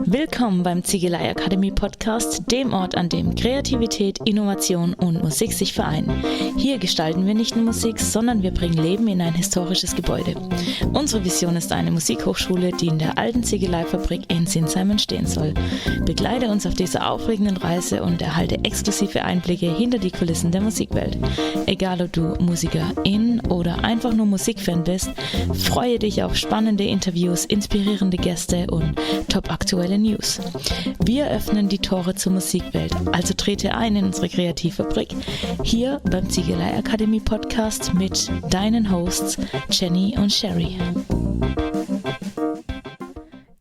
Willkommen beim Ziegelei Akademie Podcast, dem Ort, an dem Kreativität, Innovation und Musik sich vereinen. Hier gestalten wir nicht nur Musik, sondern wir bringen Leben in ein historisches Gebäude. Unsere Vision ist eine Musikhochschule, die in der alten Ziegeleifabrik in Sinsheim entstehen soll. Begleite uns auf dieser aufregenden Reise und erhalte exklusive Einblicke hinter die Kulissen der Musikwelt. Egal ob du Musikerin oder einfach nur Musikfan bist, freue dich auf spannende Interviews, inspirierende Gäste und top-aktuelle News. Wir öffnen die Tore zur Musikwelt, also trete ein in unsere Kreativfabrik, hier beim Ziegelei Akademie Podcast mit deinen Hosts Jenny und Sherry.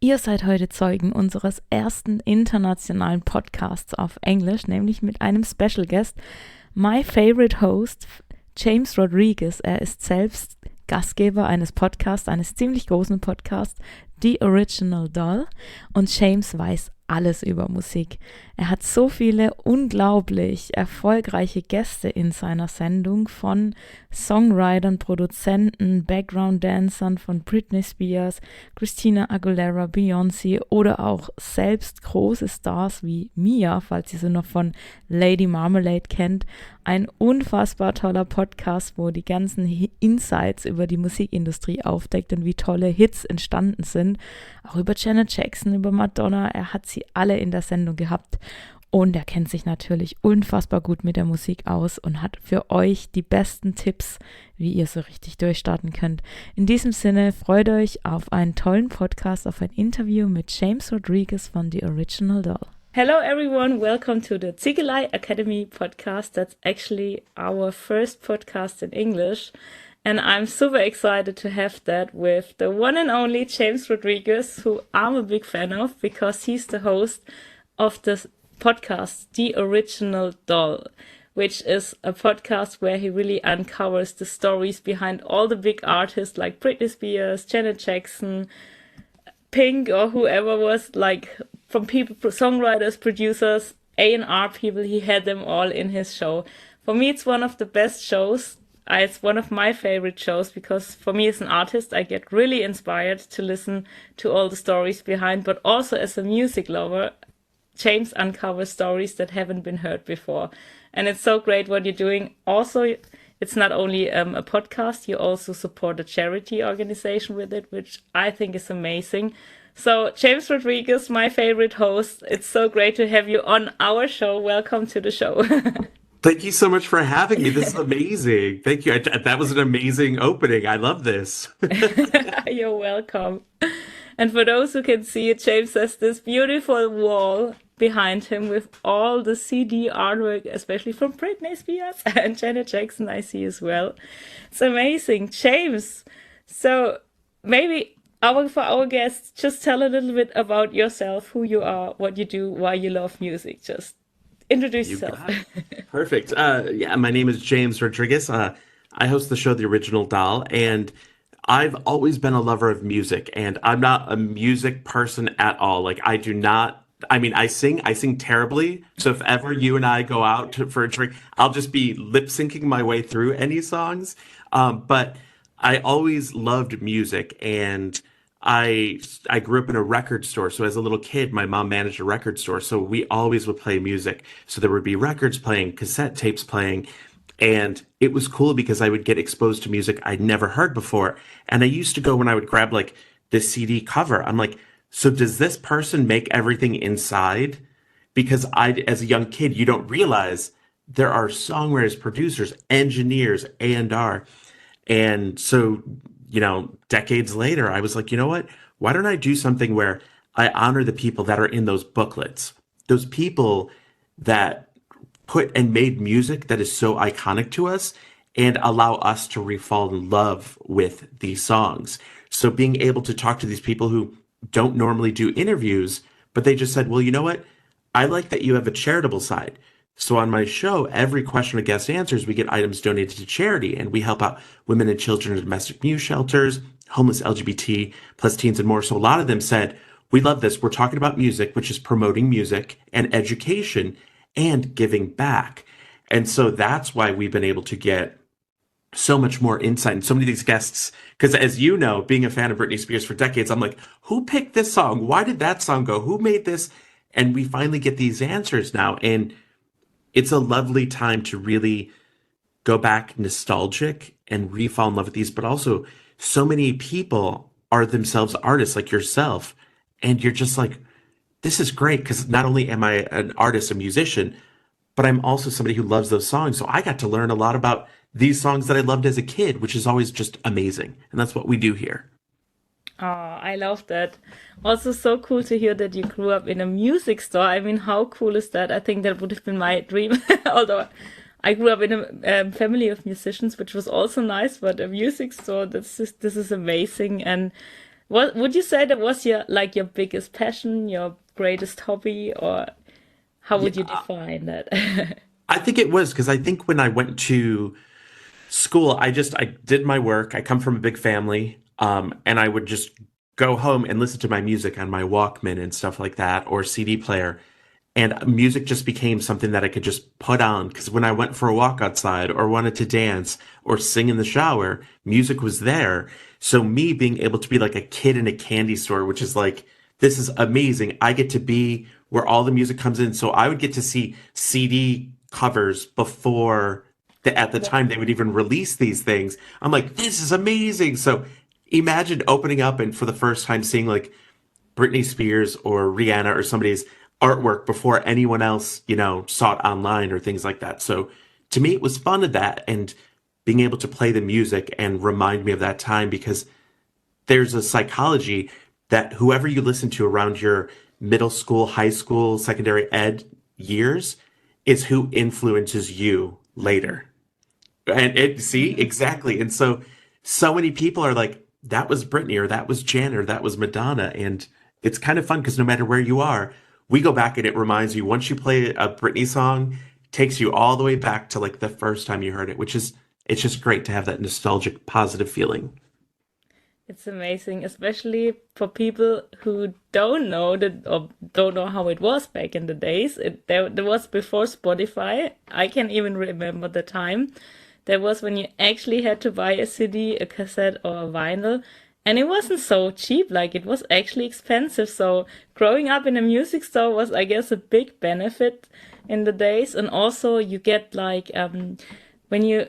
Ihr seid heute Zeugen unseres ersten internationalen Podcasts auf Englisch, nämlich mit einem Special Guest, my favorite host, James Rodriguez. Er ist selbst Gastgeber eines Podcasts, eines ziemlich großen Podcasts, The Original Doll, und James weiß alles über Musik. Er hat so viele unglaublich erfolgreiche Gäste in seiner Sendung, von Songwritern, Produzenten, Background-Dancern von Britney Spears, Christina Aguilera, Beyoncé oder auch selbst große Stars wie Mia, falls ihr sie noch von Lady Marmalade kennt. Ein unfassbar toller Podcast, wo die ganzen Insights über die Musikindustrie aufdeckt und wie tolle Hits entstanden sind. Auch über Janet Jackson, über Madonna. Er hat sie alle in der Sendung gehabt. Und er kennt sich natürlich unfassbar gut mit der Musik aus und hat für euch die besten Tipps, wie ihr so richtig durchstarten könnt. In diesem Sinne, freut euch auf einen tollen Podcast, auf ein Interview mit James Rodriguez von The Original Doll. Hello everyone, welcome to the Ziegelei Academy podcast. That's actually our first podcast in English. And I'm super excited to have that with the one and only James Rodriguez, who I'm a big fan of because he's the host of the podcast, The Original Doll, which is a podcast where he really uncovers the stories behind all the big artists like Britney Spears, Janet Jackson, Pink, or whoever was, like, from people, songwriters, producers, A&R people. He had them all in his show. For me, it's one of the best shows. It's one of my favorite shows because for me as an artist, I get really inspired to listen to all the stories behind, but also as a music lover, James uncovers stories that haven't been heard before. And it's so great what you're doing. Also, it's not only a podcast, you also support a charity organization with it, which I think is amazing. So, James Rodriguez, my favorite host, it's so great to have you on our show. Welcome to the show. Thank you so much for having me. This is amazing. Thank you. That was an amazing opening. I love this. You're welcome. And for those who can see it, James has this beautiful wall behind him with all the CD artwork, especially from Britney Spears and Janet Jackson, I see as well. It's amazing. James, so maybe for our guests, just tell a little bit about yourself, who you are, what you do, why you love music. Just introduce yourself. Perfect. My name is James Rodriguez. I host the show The Original Doll, and I've always been a lover of music, and I'm not a music person at all. Like, I sing terribly. So if ever you and I go out for a drink, I'll just be lip syncing my way through any songs. But I always loved music, and I grew up in a record store. So as a little kid, my mom managed a record store. So we always would play music. So there would be records playing, cassette tapes playing. And it was cool because I would get exposed to music I'd never heard before. And I used to go when I would grab like this CD cover. I'm like, so does this person make everything inside? Because as a young kid, you don't realize there are songwriters, producers, engineers, A&R. And so, decades later, I was like, you know what? Why don't I do something where I honor the people that are in those booklets, those people that put and made music that is so iconic to us, and allow us to refall in love with these songs. So being able to talk to these people who don't normally do interviews, but they just said, well, you know what? I like that you have a charitable side. So on my show, every question a guest answers, we get items donated to charity, and we help out women and children in domestic abuse shelters, homeless LGBT plus teens, and more. So a lot of them said, we love this. We're talking about music, which is promoting music and education and giving back. And so that's why we've been able to get so much more insight and so many of these guests. Because as you know, being a fan of Britney Spears for decades, I'm like, who picked this song? Why did that song go? Who made this? And we finally get these answers now. And it's a lovely time to really go back nostalgic and re-fall in love with these. But also, so many people are themselves artists like yourself. And you're just like, this is great because not only am I an artist, a musician, but I'm also somebody who loves those songs. So I got to learn a lot about these songs that I loved as a kid, which is always just amazing. And that's what we do here. Oh, I love that. Also, so cool to hear that you grew up in a music store. I mean, how cool is that? I think that would have been my dream. Although I grew up in a family of musicians, which was also nice, but a music store, this is amazing. And what would you say that was your like your biggest passion, your greatest hobby, or how would you Yeah, define that? I think it was because I think when I went to school, I did my work. I come from a big family, and I would just go home and listen to my music on my Walkman and stuff like that, or CD player. And music just became something that I could just put on because when I went for a walk outside or wanted to dance or sing in the shower, music was there. So me being able to be like a kid in a candy store, which is like, this is amazing. I get to be where all the music comes in. So I would get to see CD covers before at the time they would even release these things. I'm like, this is amazing. So imagine opening up and for the first time seeing like Britney Spears or Rihanna or somebody's artwork before anyone else, saw it online or things like that. So to me, it was fun of that and being able to play the music and remind me of that time because there's a psychology that whoever you listen to around your middle school, high school, secondary ed years is who influences you later. And see, exactly. And so many people are like, that was Britney or that was Jan or that was Madonna. And it's kind of fun because no matter where you are, we go back and it reminds you once you play a Britney song, takes you all the way back to like the first time you heard it, which is it's just great to have that nostalgic, positive feeling. It's amazing, especially for people who don't know that or don't know how it was back in the days. There was before Spotify. I can even remember the time. There was when you actually had to buy a CD, a cassette, or a vinyl, and it wasn't so cheap. Like it was actually expensive. So growing up in a music store was, I guess, a big benefit in the days. And also you get like when you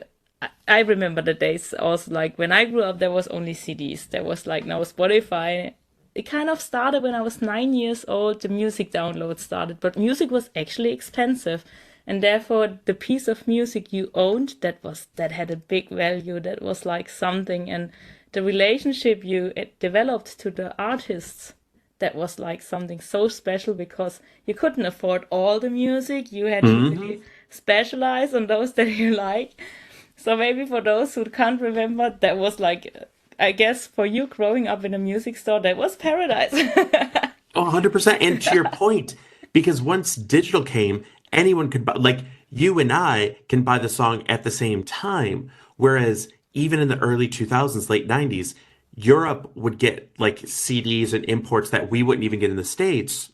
I remember the days also like when I grew up there was only CDs. There was like no Spotify. It kind of started when I was 9 years old, the music download started, but music was actually expensive. And therefore the piece of music you owned that had a big value, that was like something, and the relationship you developed to the artists, that was like something so special because you couldn't afford all the music. You had to Hmm. really specialize on those that you like. So maybe for those who can't remember, that was like, I guess for you growing up in a music store, that was paradise. Oh, 100%. And to your point, because once digital came, anyone could buy, like you and I can buy the song at the same time. Whereas even in the early 2000s, late 90s, Europe would get like CDs and imports that we wouldn't even get in the States,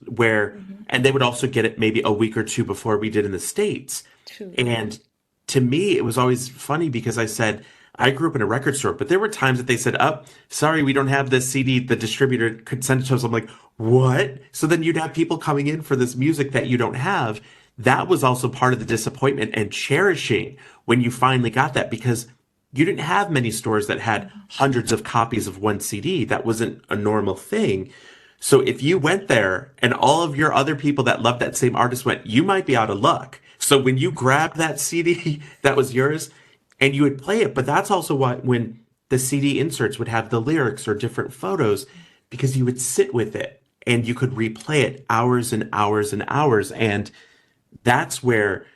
and they would also get it maybe a week or two before we did in the States. True. And to me, it was always funny because I said, I grew up in a record store, but there were times that they said, "Oh, sorry, we don't have this CD. The distributor could send it to us." I'm like, what? So then you'd have people coming in for this music that you don't have. That was also part of the disappointment and cherishing when you finally got that because you didn't have many stores that had hundreds of copies of one CD. That wasn't a normal thing. So if you went there and all of your other people that loved that same artist went, you might be out of luck. So when you grabbed that CD that was yours and you would play it, but that's also why when the CD inserts would have the lyrics or different photos because you would sit with it and you could replay it hours and hours and hours. And that's where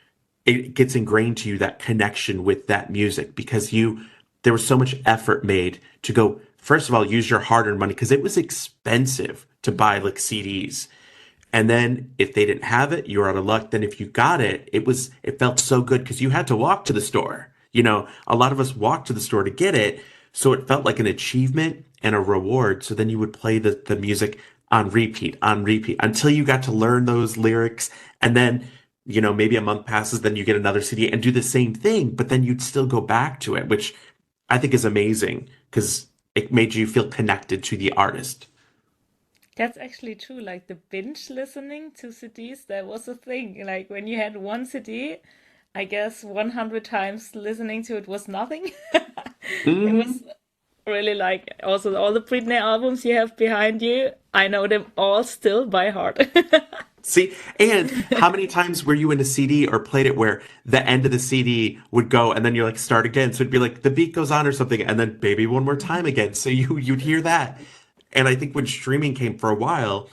it gets ingrained to you that connection with that music because there was so much effort made to go first of all use your hard-earned money because it was expensive to buy like CDs and then if they didn't have it you were out of luck then if you got it it felt so good because you had to walk to the store, a lot of us walked to the store to get it, so it felt like an achievement and a reward. So then you would play the music on repeat until you got to learn those lyrics. And then, maybe a month passes, then you get another CD and do the same thing, but then you'd still go back to it, which I think is amazing because it made you feel connected to the artist. That's actually true. Like the binge listening to CDs, that was a thing. Like when you had one CD, I guess 100 times listening to it was nothing. It was Hmm. really like also all the Britney albums you have behind you. I know them all still by heart. See, and how many times were you in a CD or played it where the end of the CD would go and then you're like start again? So it'd be like the beat goes on or something, and then baby one more time again. So you'd hear that. And I think when streaming came for a while,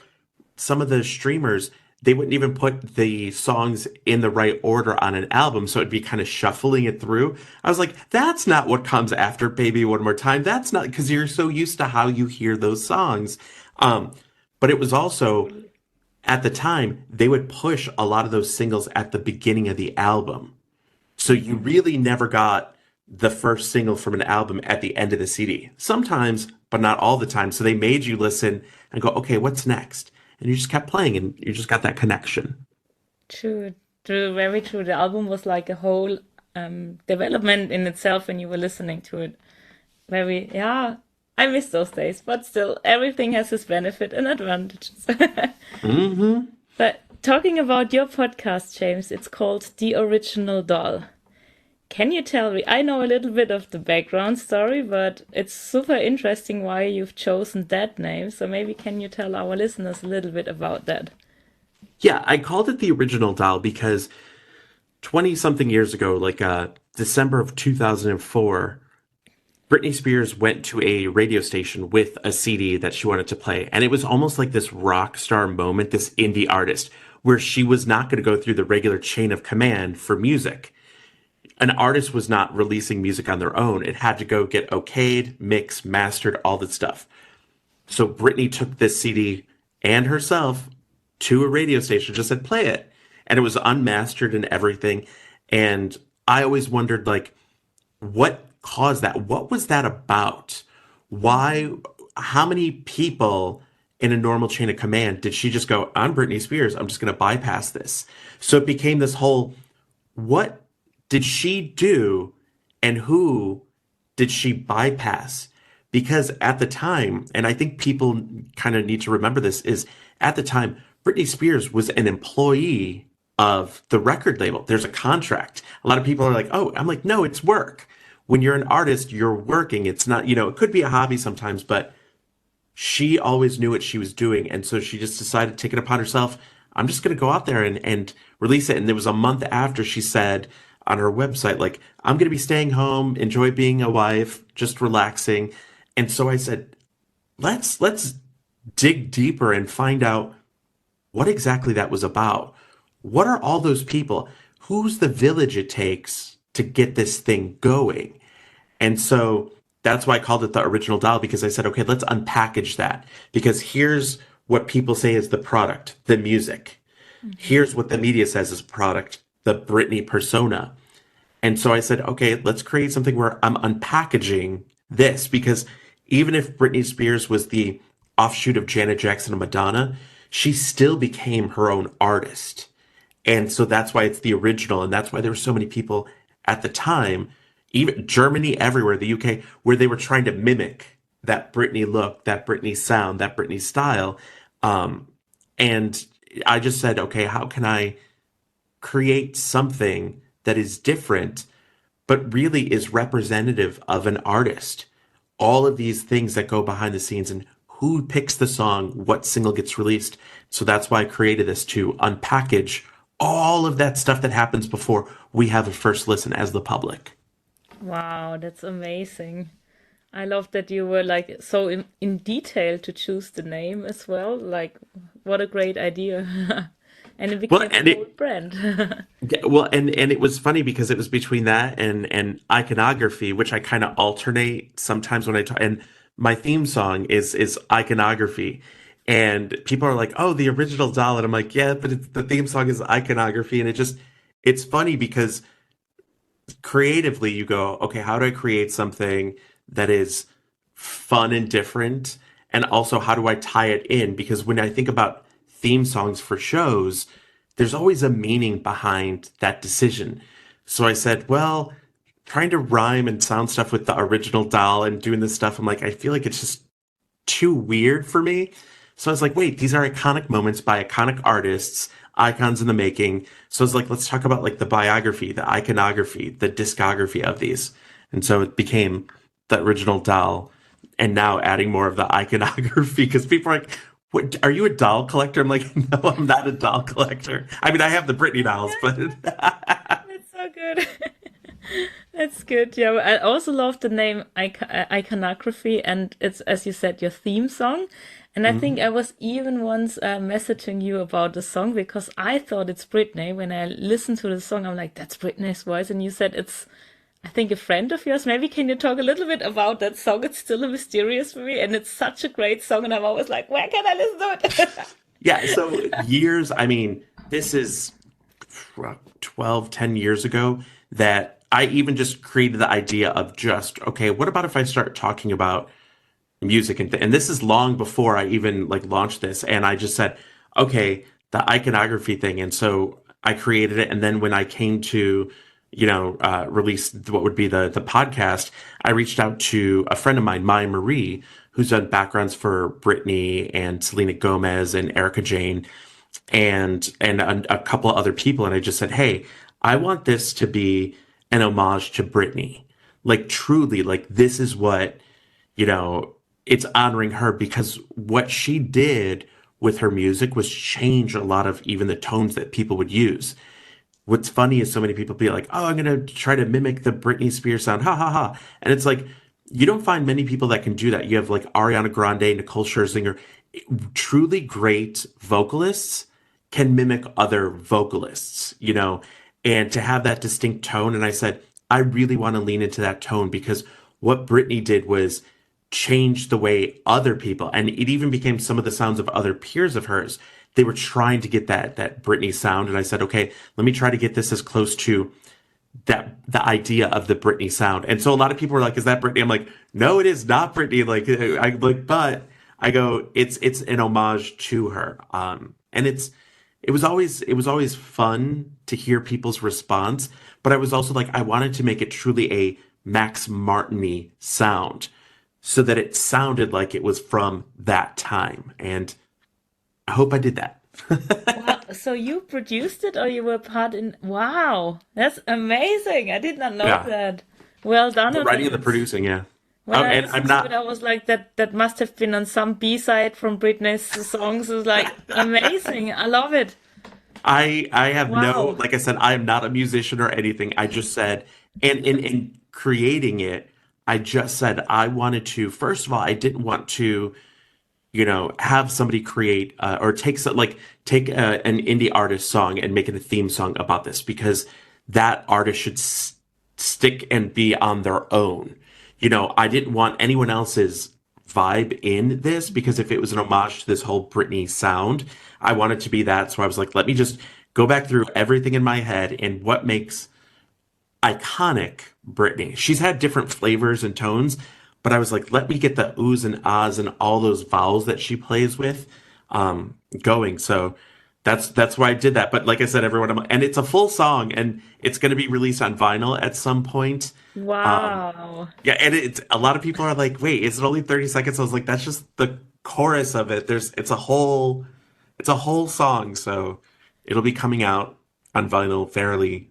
some of the streamers they wouldn't even put the songs in the right order on an album, so it'd be kind of shuffling it through. I was like, that's not what comes after Baby One More Time. That's not because you're so used to how you hear those songs. Um, but it was also Truly. at the time they would push a lot of those singles at the beginning of the album. So you Mhm. really never got the first single from an album at the end of the CD. Sometimes, but not all the time. So they made you listen and go, okay, what's next? And you just kept playing and you just got that connection. True, true, very true. The album was like a whole development in itself when you were listening to it. Very, yeah, I miss those days, but still, everything has its benefit and advantages. Hmm. But talking about your podcast, James, it's called The Original Doll. Can you tell me? I know a little bit of the background story, but it's super interesting why you've chosen that name. So maybe can you tell our listeners a little bit about that? Yeah, I called it the original doll because 20 something years ago, like December of 2004, Britney Spears went to a radio station with a CD that she wanted to play. And it was almost like this rock star moment, this indie artist, where she was not going to go through the regular chain of command for music. An artist was not releasing music on their own. It had to go get okayed, mixed, mastered, all that stuff. So Britney took this CD and herself to a radio station, just said, play it. And it was unmastered and everything. And I always wondered, like, what caused that? What was that about? Why, how many people in a normal chain of command did she just go, I'm Britney Spears, I'm just going to bypass this? So it became this whole, what did she do and who did she bypass? Because at the time, and I think people kind of need to remember this, is at the time, Britney Spears was an employee of the record label. There's a contract. A lot of people are like, oh, I'm like, no, it's work. When you're an artist, you're working. It's not, it could be a hobby sometimes, but she always knew what she was doing. And so she just decided to take it upon herself. I'm just going to go out there and release it. And it was a month after she said on her website, like, I'm going to be staying home, enjoy being a wife, just relaxing. And so I said, let's dig deeper and find out what exactly that was about. What are all those people? Who's the village it takes to get this thing going? And so that's why I called it the original doll because I said, okay, let's unpackage that. Because here's what people say is the product, the music. Mhm. Here's what the media says is product, the Britney persona. And so I said, okay, let's create something where I'm unpackaging this because even if Britney Spears was the offshoot of Janet Jackson and Madonna, she still became her own artist. And so that's why it's the original. And that's why there were so many people at the time, even Germany, everywhere, the UK, where they were trying to mimic that Britney look, that Britney sound, that Britney style. Um, and I just said, okay, how can I create something that is different, but really is representative of an artist? All of these things that go behind the scenes and who picks the song, what single gets released. So that's why I created this to unpackage all of that stuff that happens before we have a first listen as the public. Wow, that's amazing. I love that you were like so in detail to choose the name as well. Like, what a great idea. And it Well, became a and whole it brand. well, and it was funny because it was between that and iconography, which I kind of alternate sometimes when I talk. And my theme song is iconography, and people are like, "Oh, the original doll," and I'm like, "Yeah, but the theme song is iconography," and it's funny because creatively you go, okay, how do I create something that is fun and different? And also, how do I tie it in? Because when I think about theme songs for shows, there's always a meaning behind that decision. So I said, well, trying to rhyme and sound stuff with the original doll and doing this stuff. I'm like, I feel like it's just too weird for me. So I was like, wait, these are iconic moments by iconic artists, icons in the making. So I was like, let's talk about like the biography, the iconography, the discography of these. And so it became the original doll, and now adding more of the iconography because people are like, what, are you a doll collector? I'm like, no, I'm not a doll collector. I mean, I have the Britney dolls, but That's so good. That's good. Yeah, I also love the name iconography, and it's, as you said, your theme song. And I think I Mhm. was even once messaging you about the song because I thought it's Britney. When I listened to the song, I'm like, that's Britney's voice. And you said it's, I think, a friend of yours. Maybe can you talk a little bit about that song? It's still a mysterious for me, and it's such a great song. And I'm always like, where can I listen to it? Yeah. So years, I mean, this is 12, 10 years ago that I even just created the idea of just, okay, what about if I start talking about music and this is long before I even like launched this, and I just said, okay, the iconography thing, and so I created it, and then when I came to, release what would be the podcast, I reached out to a friend of mine, Maya Marie, who's done backgrounds for Britney and Selena Gomez and Erica Jane and a couple of other people, and I just said, hey, I want this to be an homage to Britney, like truly, like this is what you know, it's honoring her because what she did with her music was change a lot of even the tones that people would use. What's funny is so many people be like, "Oh, I'm gonna try to mimic the Britney Spears sound, ha ha ha," and it's like you don't find many people that can do that. You have like Ariana Grande, Nicole Scherzinger, truly great vocalists can mimic other vocalists, and to have that distinct tone. And I said, I really want to lean into that tone because what Britney did was change the way other people, and it even became some of the sounds of other peers of hers. They were trying to get that Britney sound, and I said, okay, let me try to get this as close to that the idea of the Britney sound. And so a lot of people were like, "Is that Britney?" I'm like, "No, it is not Britney." Like I like, but I go, it's an homage to her. And it was always fun to hear people's response, but I was also like, I wanted to make it truly a Max Martin sound so that it sounded like it was from that time. And I hope I did that. Wow, so you produced it or you were part in? Wow, that's amazing. I did not know Yeah. that. Well done The on writing and the it. producing, yeah. When Oh, I and I'm listened to it, not I was like, that must have been on some B-side from Britney's songs. It's like amazing. I love it. I have no, Wow. like I said, I am not a musician or anything. I just said, and in creating it, I just said I wanted to, first of all, I didn't want to, have somebody create or take an indie artist song and make it a theme song about this because that artist should stick and be on their own. I didn't want anyone else's vibe in this because if it was an homage to this whole Britney sound, I wanted to be that. So I was like, let me just go back through everything in my head and what makes iconic Britney. She's had different flavors and tones, but I was like, let me get the oohs and ahs and all those vowels that she plays with going. So that's why I did that. But like I said, everyone, and it's a full song, and it's going to be released on vinyl at some point. Um, Wow. yeah, and it's a lot of people are like, wait, is it only 30 seconds? I was like, that's just the chorus of it. It's a whole song, so it'll be coming out on vinyl fairly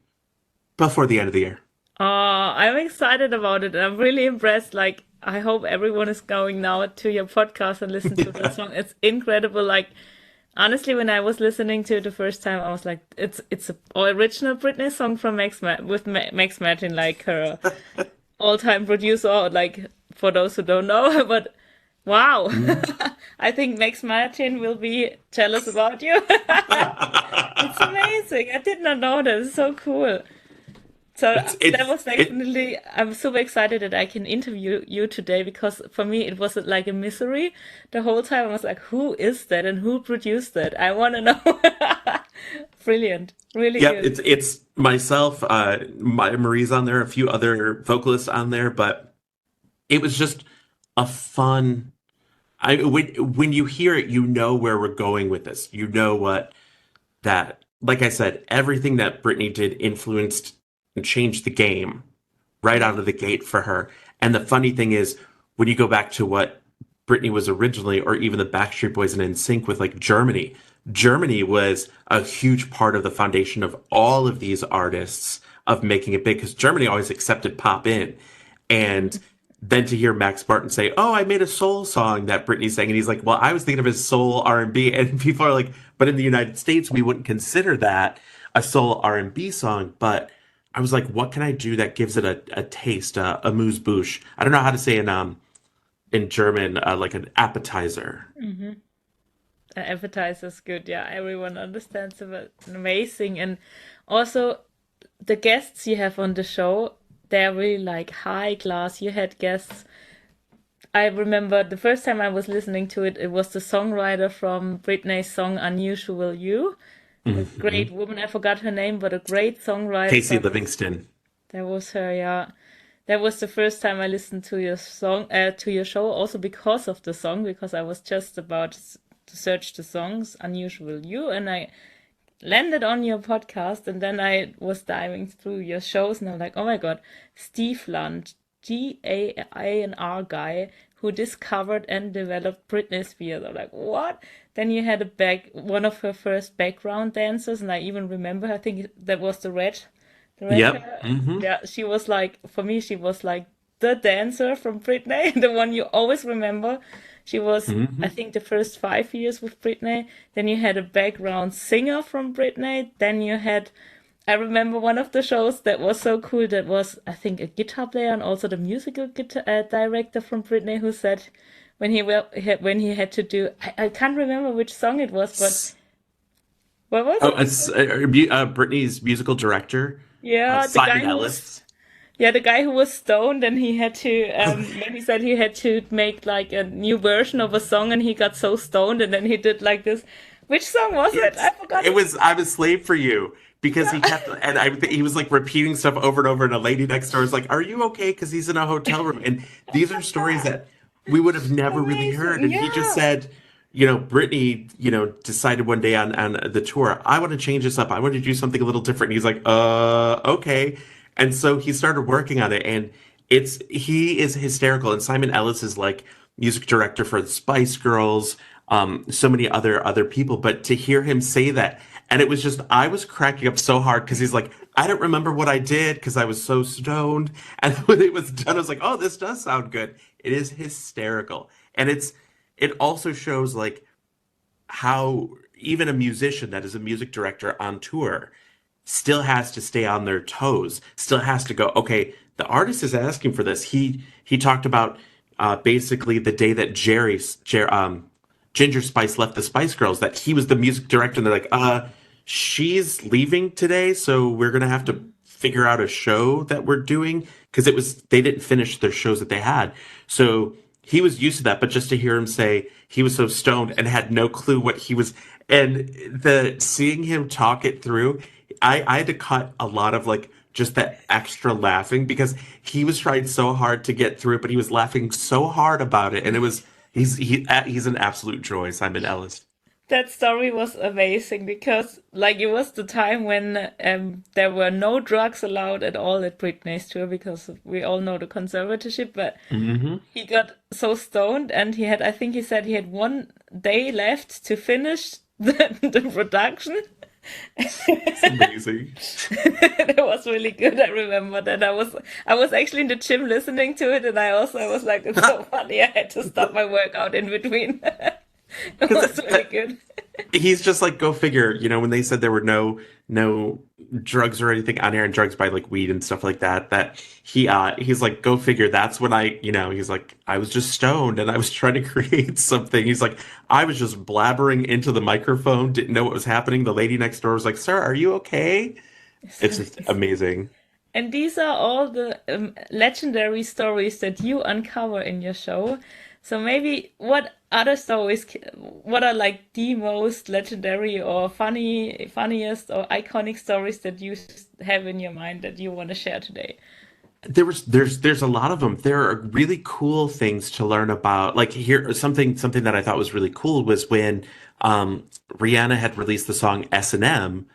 before the end of the year. Oh, I'm excited about it. I'm really impressed. Like, I hope everyone is going now to your podcast and listen to that song. It's incredible. Like, honestly, when I was listening to it the first time, I was like, it's a original Britney song from Max Martin, like her all-time producer. Like, for those who don't know, but wow, Mhm. I think Max Martin will be jealous about you. It's amazing. I did not know that. It's so cool. So It's that it's was it definitely, I'm super excited that I can interview you today because for me it was like a mystery the whole time. I was like, who is that and who produced that? I want to know. Brilliant. Really yep, good. it's myself, Marie's on there, a few other vocalists on there, but it was just a fun when you hear it, you know where we're going with this. You know what that like I said, everything that Britney did influenced and changed the game, right Yeah. out of the gate for her. And the funny thing is, when you go back to what Britney was originally, or even the Backstreet Boys and NSYNC with like Germany, Germany was a huge part of the foundation of all of these artists of making it big because Germany always accepted pop in. And then to hear Max Martin say, "Oh, I made a soul song that Britney sang," and he's like, "Well, I was thinking of his soul R&B," and people are like, "But in the United States, we wouldn't consider that a soul R&B song." But I was like, "What can I do that gives it a taste, a amuse bouche?" I don't know how to say in German, like an appetizer. Mm-hmm. The advertiser's good. Yeah, everyone understands it. Amazing. And also, the guests you have on the show, they're really like high class. You had guests. I remember the first time I was listening to it, it was the songwriter from Britney's song Unusual You. A Hmm. great woman. I forgot her name, but a great songwriter. Casey Livingston. That was her, yeah. That was the first time I listened to your song, to your show, also because of the song, because I was just about to search the songs, Unusual You, and I landed on your podcast, and then I was diving through your shows, and I'm like, oh my God, Steve Lunt, GAINR guy who discovered and developed Britney Spears. I'm like, what? Then you had one of her first background dancers, and I even remember, I think that was the red Yep. hair. Hmm. Yeah, she was like, for me, she was like the dancer from Britney, the one you always remember. She was, I Hmm. think, the first 5 years with Britney. Then you had a background singer from Britney. Then you had, I remember one of the shows that was so cool. That was, I think, a guitar player and also the musical guitar director from Britney who said when he had to do, I can't remember which song it was, but what was Oh, it? it's Britney's musical director, Yeah, the guy Simon who was Ellis. Yeah, the guy who was stoned and he had to, when he said he had to make like a new version of a song and he got so stoned and then he did like this. Which song was it? I forgot It it. was "I'm a Slave for You" because he Yeah. kept and he was like repeating stuff over and over, and a lady next door was like, "Are you okay?" Because he's in a hotel room, and these are stories that we would have never really heard. Amazing. And he just Yeah. said, Brittany, decided one day on the tour, "I want to change this up. I want to do something a little different." And he's like, okay." And so he started working on it, and he is hysterical. And Simon Ellis is like music director for the Spice Girls, so many other people. But to hear him say that, and it was just I was cracking up so hard because he's like, "I don't remember what I did because I was so stoned." And when it was done, I was like, "Oh, this does sound good." It is hysterical, and it also shows like how even a musician that is a music director on tour still has to stay on their toes, still has to go, okay, the artist is asking for this. He talked about basically the day that Ginger Spice left the Spice Girls, that he was the music director, and they're like, she's leaving today, so we're gonna have to figure out a show that we're doing because they didn't finish their shows that they had. So he was used to that, but just to hear him say he was so stoned and had no clue what he was, and the seeing him talk it through, I had to cut a lot of like just that extra laughing because he was trying so hard to get through it, but he was laughing so hard about it, and he's an absolute joy, Simon Ellis. That story was amazing because like it was the time when there were no drugs allowed at all at Britney's tour because we all know the conservatorship, but Hmm. he got so stoned and I think he said he had 1 day left to finish the production. It's amazing. That was really good. I remember that I was actually in the gym listening to it, and I was like, it's so funny. I had to stop my workout in between. It Because was really good. he's just like, go figure, when they said there were no drugs or anything on air, and drugs by like weed and stuff like that, that he's like, go figure, that's when he's like, I was just stoned and I was trying to create something. He's like, I was just blabbering into the microphone, didn't know what was happening. The lady next door was like, "Sir, are you okay?" It's It's just amazing. amazing. And these are all the legendary stories that you uncover in your show. So maybe what are like the most legendary or funniest or iconic stories that you have in your mind that you want to share today? There's a lot of them. There are really cool things to learn about. Like here, something that I thought was really cool was when Rihanna had released the song S&M.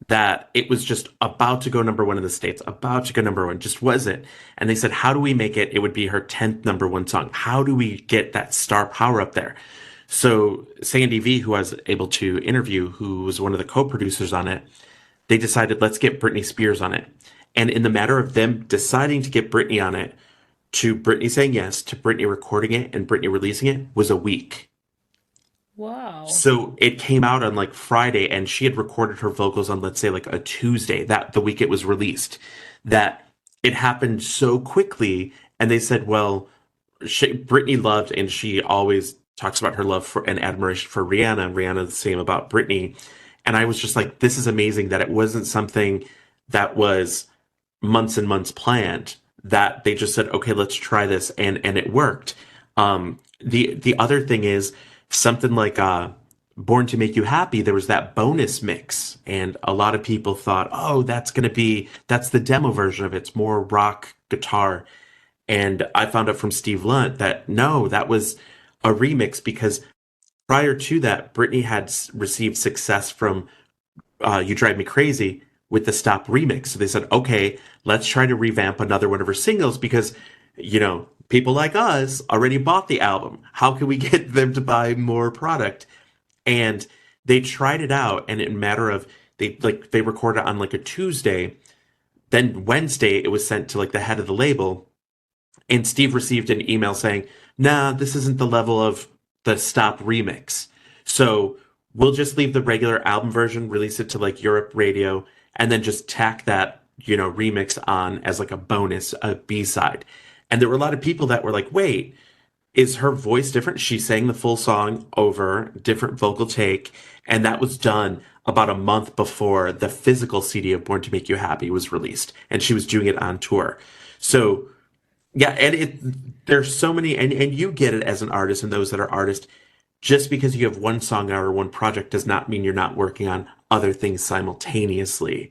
that it was just about to go number one in the States, about to go number one, just wasn't. And they said, how do we make it? It would be her 10th number one song. How do we get that star power up there? So Sandy V, who I was able to interview, who was one of the co-producers on it, they decided, let's get Britney Spears on it. And in the matter of them deciding to get Britney on it, to Britney saying yes, to Britney recording it and Britney releasing it was a week. Wow. So it came out on like Friday, and she had recorded her vocals on, let's say, like a Tuesday, that the week it was released. That it happened so quickly, and they said, well, Britney loved, and she always talks about her love for and admiration for Rihanna, and Rihanna the same about Britney. And I was just like, this is amazing that it wasn't something that was months and months planned. That they just said, okay, let's try this, and it worked. The other thing is something like Born to Make You Happy. There was that bonus mix, and a lot of people thought, oh, that's the demo version of it. It's more rock guitar. And I found out from Steve Lunt that no, that was a remix because prior to that, Britney had received success from You Drive Me Crazy with the Stop remix. So they said, okay, let's try to revamp another one of her singles because, people like us already bought the album. How can we get them to buy more product? And they tried it out, and in a matter of they recorded it on like a Tuesday. Then Wednesday, it was sent to like the head of the label, and Steve received an email saying, nah, this isn't the level of the Stop remix. So we'll just leave the regular album version, release it to like Europe radio, and then just tack that, remix on as like a bonus, a B-side. And there were a lot of people that were like, wait, is her voice different? She sang the full song over, different vocal take, and that was done about a month before the physical CD of Born to Make You Happy was released, and she was doing it on tour. So yeah, and there's so many, and you get it as an artist, and those that are artists. Just because you have one song out or one project does not mean you're not working on other things simultaneously.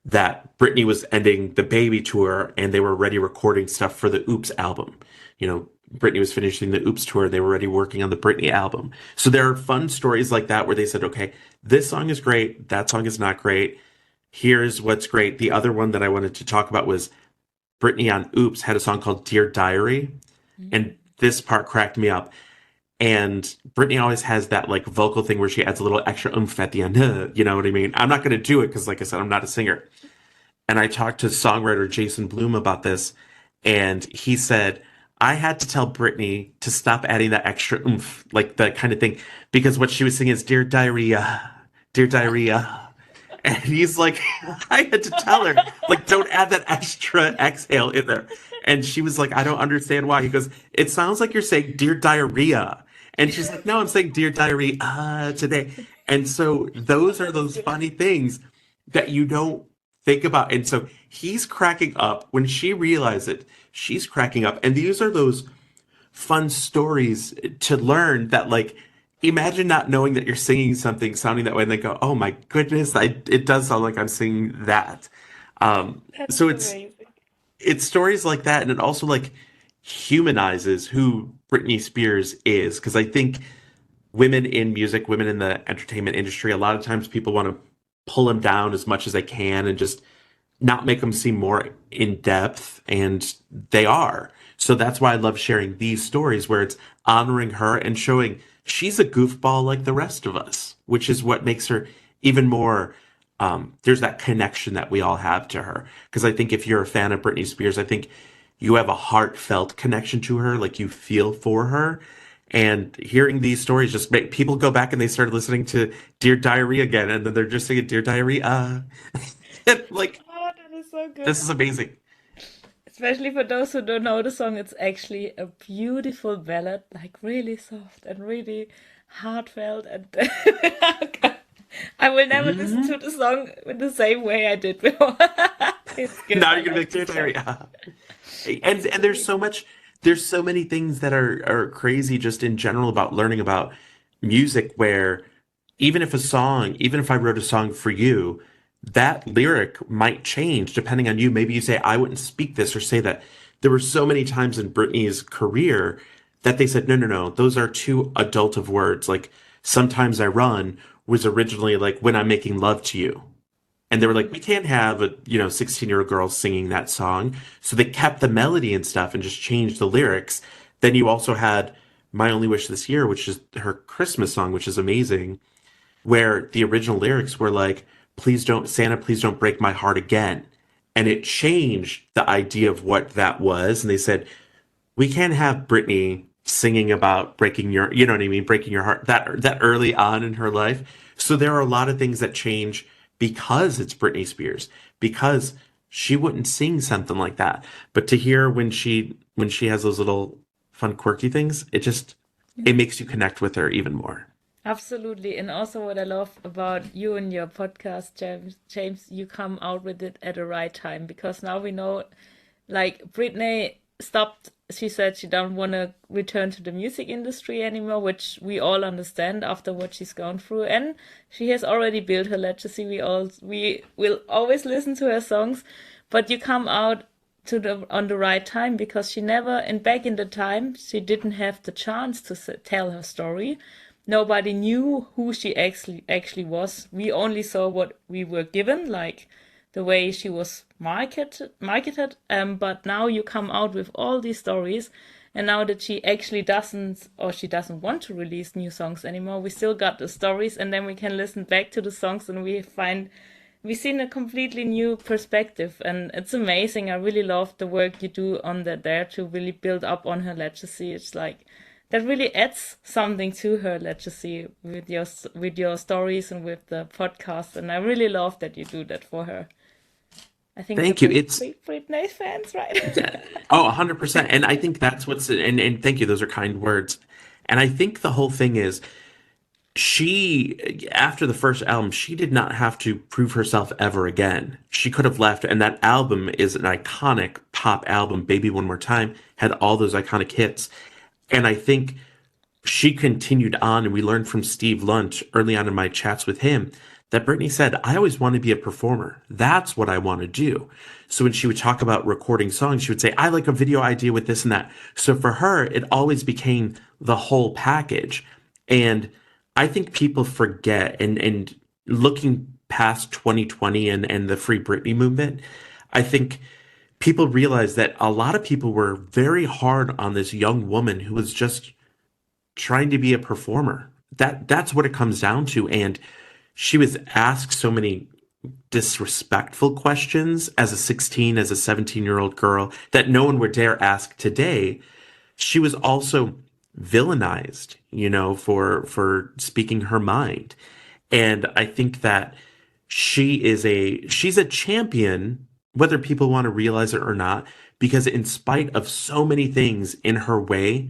That Britney was ending the Baby tour, and they were already recording stuff for the Oops album. Britney was finishing the Oops tour, they were already working on the Britney album. So there are fun stories like that where they said, okay, this song is great, that song is not great. Here's what's great. The other one that I wanted to talk about was Britney on Oops had a song called Dear Diary, and this part cracked me up. And Britney always has that like vocal thing where she adds a little extra oomph at the end. You know what I mean? I'm not going to do it because, like I said, I'm not a singer. And I talked to songwriter Jason Bloom about this, and he said, I had to tell Britney to stop adding that extra oomph, like that kind of thing, because what she was singing is Dear Diarrhea, Dear Diarrhea. And he's like, I had to tell her, like, don't add that extra exhale in there. And she was like, I don't understand why. He goes, it sounds like you're saying Dear Diarrhea. And she's like, no, I'm saying Dear Diarrhea today. And so those are those funny things that you don't think about. And so he's cracking up when she realizes it. She's cracking up. And these are those fun stories to learn that, like, imagine not knowing that you're singing something sounding that way and then go, oh my goodness, it does sound like I'm singing that. That's So amazing. it's stories like that, and it also like humanizes who Britney Spears is. Because I think women in music, women in the entertainment industry, a lot of times people want to pull them down as much as they can and just not make them seem more in depth, and they are. So that's why I love sharing these stories where it's honoring her and showing she's a goofball like the rest of us, which is what makes her even more. There's that connection that we all have to her. Because I think if you're a fan of Britney Spears, I think you have a heartfelt connection to her, like you feel for her. And hearing these stories just make people go back and they start listening to Dear Diary again, and then they're just singing Dear Diary. And like, Oh, that is so good. this is amazing. Especially for those who don't know the song, it's actually a beautiful ballad, like really soft and really heartfelt. And I will never listen to Mhm. the song in the same way I did before. It's good. Now I you're gonna be like like Dear this song. Diary. And there's so much, there's so many things that are crazy just in general about learning about music where even if I wrote a song for you, that lyric might change depending on you. Maybe you say, I wouldn't speak this or say that. There were so many times in Britney's career that they said, no, no, no, those are too adult of words. Like Sometimes I Run was originally like When I'm Making Love to You. And they were like, we can't have a 16-year-old girl singing that song. So they kept the melody and stuff and just changed the lyrics. Then you also had My Only Wish This Year, which is her Christmas song, which is amazing, where the original lyrics were like, please don't, Santa, please don't break my heart again. And it changed the idea of what that was. And they said, we can't have Britney singing about breaking your, you know what I mean, breaking your heart that early on in her life. So there are a lot of things that change because it's Britney Spears, because she wouldn't sing something like that. But to hear when she has those little fun quirky things, it makes you connect with her even more. Absolutely. And also what I love about you and your podcast, James, you come out with it at the right time because now we know like Britney stopped. She said she don't want to return to the music industry anymore, which we all understand after what she's gone through. And she has already built her legacy. We will always listen to her songs, but you come out to the on the right time because she never and back in the time she didn't have the chance to tell her story. Nobody knew who she actually was. We only saw what we were given, like the way she was marketed. But now you come out with all these stories, and now that she actually doesn't or she doesn't want to release new songs anymore, we still got the stories, and then we can listen back to the songs and we see a completely new perspective, and it's amazing. I really love the work you do on that there to really build up on her legacy. It's like that really adds something to her legacy with your stories and with the podcast, and I really love that you do that for her. I think we're Thank you. both It's big Britney fans, right? Oh, 100%. And I think that's and thank you. Those are kind words. And I think the whole thing is after the first album, she did not have to prove herself ever again. She could have left. And that album is an iconic pop album. Baby One More Time had all those iconic hits. And I think she continued on, and we learned from Steve Lunt early on in my chats with him that Brittany said, I always want to be a performer. That's what I want to do. So when she would talk about recording songs, she would say, I like a video idea with this and that. So for her, it always became the whole package. And I think people forget, and looking past 2020 and the Free Britney movement, I think people realize that a lot of people were very hard on this young woman who was just trying to be a performer. That's what it comes down to. And she was asked so many disrespectful questions as a 16, as a 17-year-old girl that no one would dare ask today. She was also villainized, for speaking her mind. And I think that she's a champion, whether people want to realize it or not, because in spite of so many things in her way,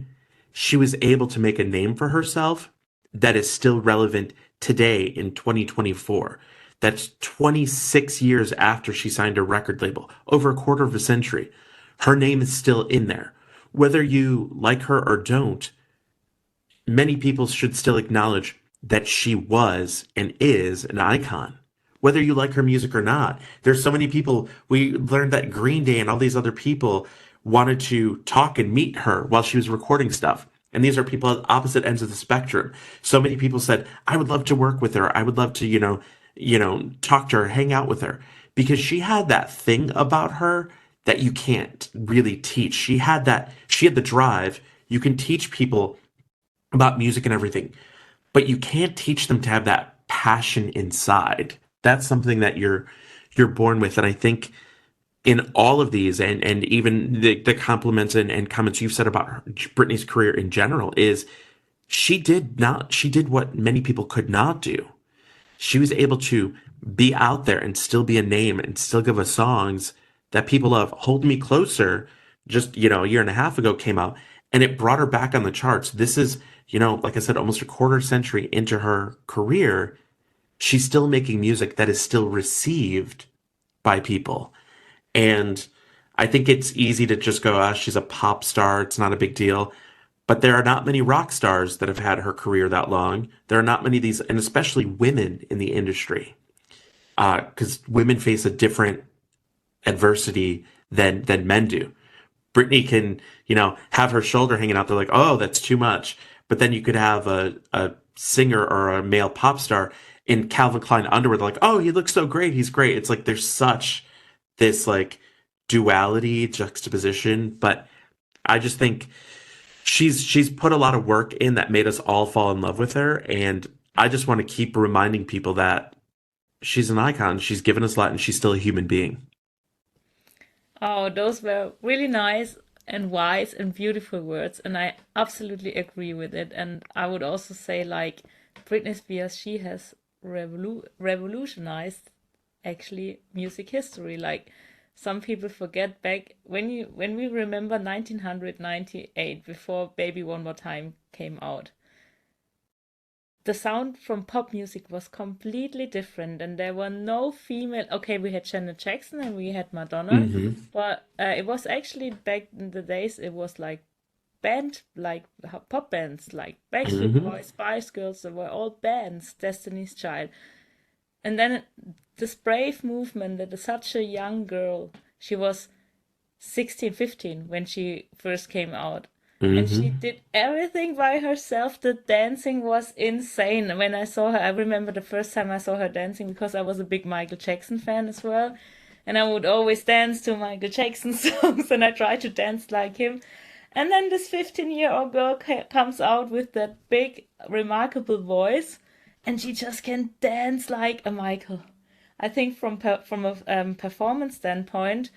she was able to make a name for herself that is still relevant today in 2024. That's 26 years after she signed a record label, over a quarter of a century. Her name is still in there. Whether you like her or don't, many people should still acknowledge that she was and is an icon. Whether you like her music or not, there's so many people. We learned that Green Day and all these other people wanted to talk and meet her while she was recording stuff. And these are people at opposite ends of the spectrum. So many people said, I would love to work with her. I would love to, talk to her, hang out with her. Because she had that thing about her that you can't really teach. She had the drive. You can teach people about music and everything, but you can't teach them to have that passion inside. That's something that you're born with. And I think in all of these, and even the compliments and comments you've said about Britney's career in general, is she did what many people could not do. She was able to be out there and still be a name and still give us songs that people love. Hold Me Closer, just, a year and a half ago came out, and it brought her back on the charts. This is, like I said, almost a quarter century into her career. She's still making music that is still received by people. And I think it's easy to just go, she's a pop star. It's not a big deal. But there are not many rock stars that have had her career that long. There are not many of these, and especially women in the industry, because women face a different adversity than men do. Britney can, have her shoulder hanging out. They're like, oh, that's too much. But then you could have a singer or a male pop star, in Calvin Klein underwear, they're like, oh, he looks so great, he's great. It's like there's such this like duality, juxtaposition, but I just think she's put a lot of work in that made us all fall in love with her, and I just want to keep reminding people that she's an icon. She's given us a lot, and she's still a human being. Oh, those were really nice and wise and beautiful words, and I absolutely agree with it. And I would also say, like, Britney Spears, she has revolutionized actually music history. Like, some people forget back when we remember 1998, before Baby One More Time came out, the sound from pop music was completely different, and there were no female. Okay, we had Janet Jackson and we had Madonna, Hmm. but it was actually back in the days, it was like pop bands like Backstreet Hmm. Boys, Spice Girls. They were all bands, Destiny's Child. And then this brave movement that is such a young girl, she was 16, 15 when she first came out. And she Hmm. did everything by herself. The dancing was insane. When I saw her, I remember the first time I saw her dancing because I was a big Michael Jackson fan as well. And I would always dance to Michael Jackson songs and I tried to dance like him. And then this 15-year-old girl comes out with that big, remarkable voice and she just can dance like a Michael. I think from a performance standpoint,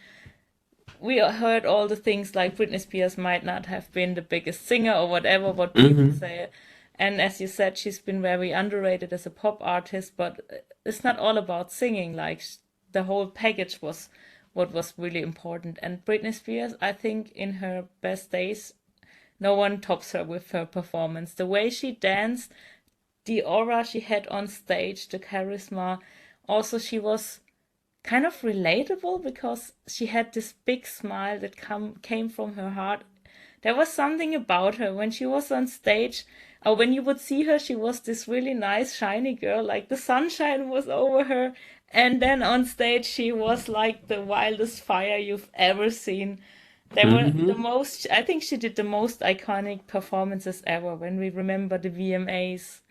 we heard all the things like Britney Spears might not have been the biggest singer or whatever what people Hmm. say. And as you said, she's been very underrated as a pop artist, but it's not all about singing. Like the whole package was what was really important. And Britney Spears, I think in her best days, no one tops her with her performance. The way she danced, the aura she had on stage, the charisma. Also, she was kind of relatable because she had this big smile that came from her heart. There was something about her when she was on stage, or when you would see her, she was this really nice, shiny girl, like the sunshine was over her. And then on stage, she was like the wildest fire you've ever seen. They were the Hmm. most, I think she did the most iconic performances ever when we remember the VMAs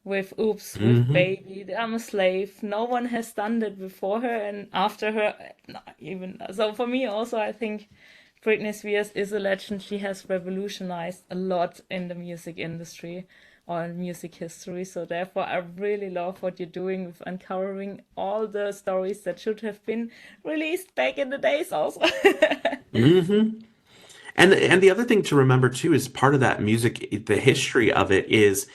with Oops, with Hmm. Baby, I'm a Slave. No one has done that before her and after her, not even. So for me, also, I think Britney Spears is a legend. She has revolutionized a lot in the music industry or in music history. So therefore, I really love what you're doing with uncovering all the stories that should have been released back in the days, also. Hmm. And the other thing to remember too is part of that music, the history of it is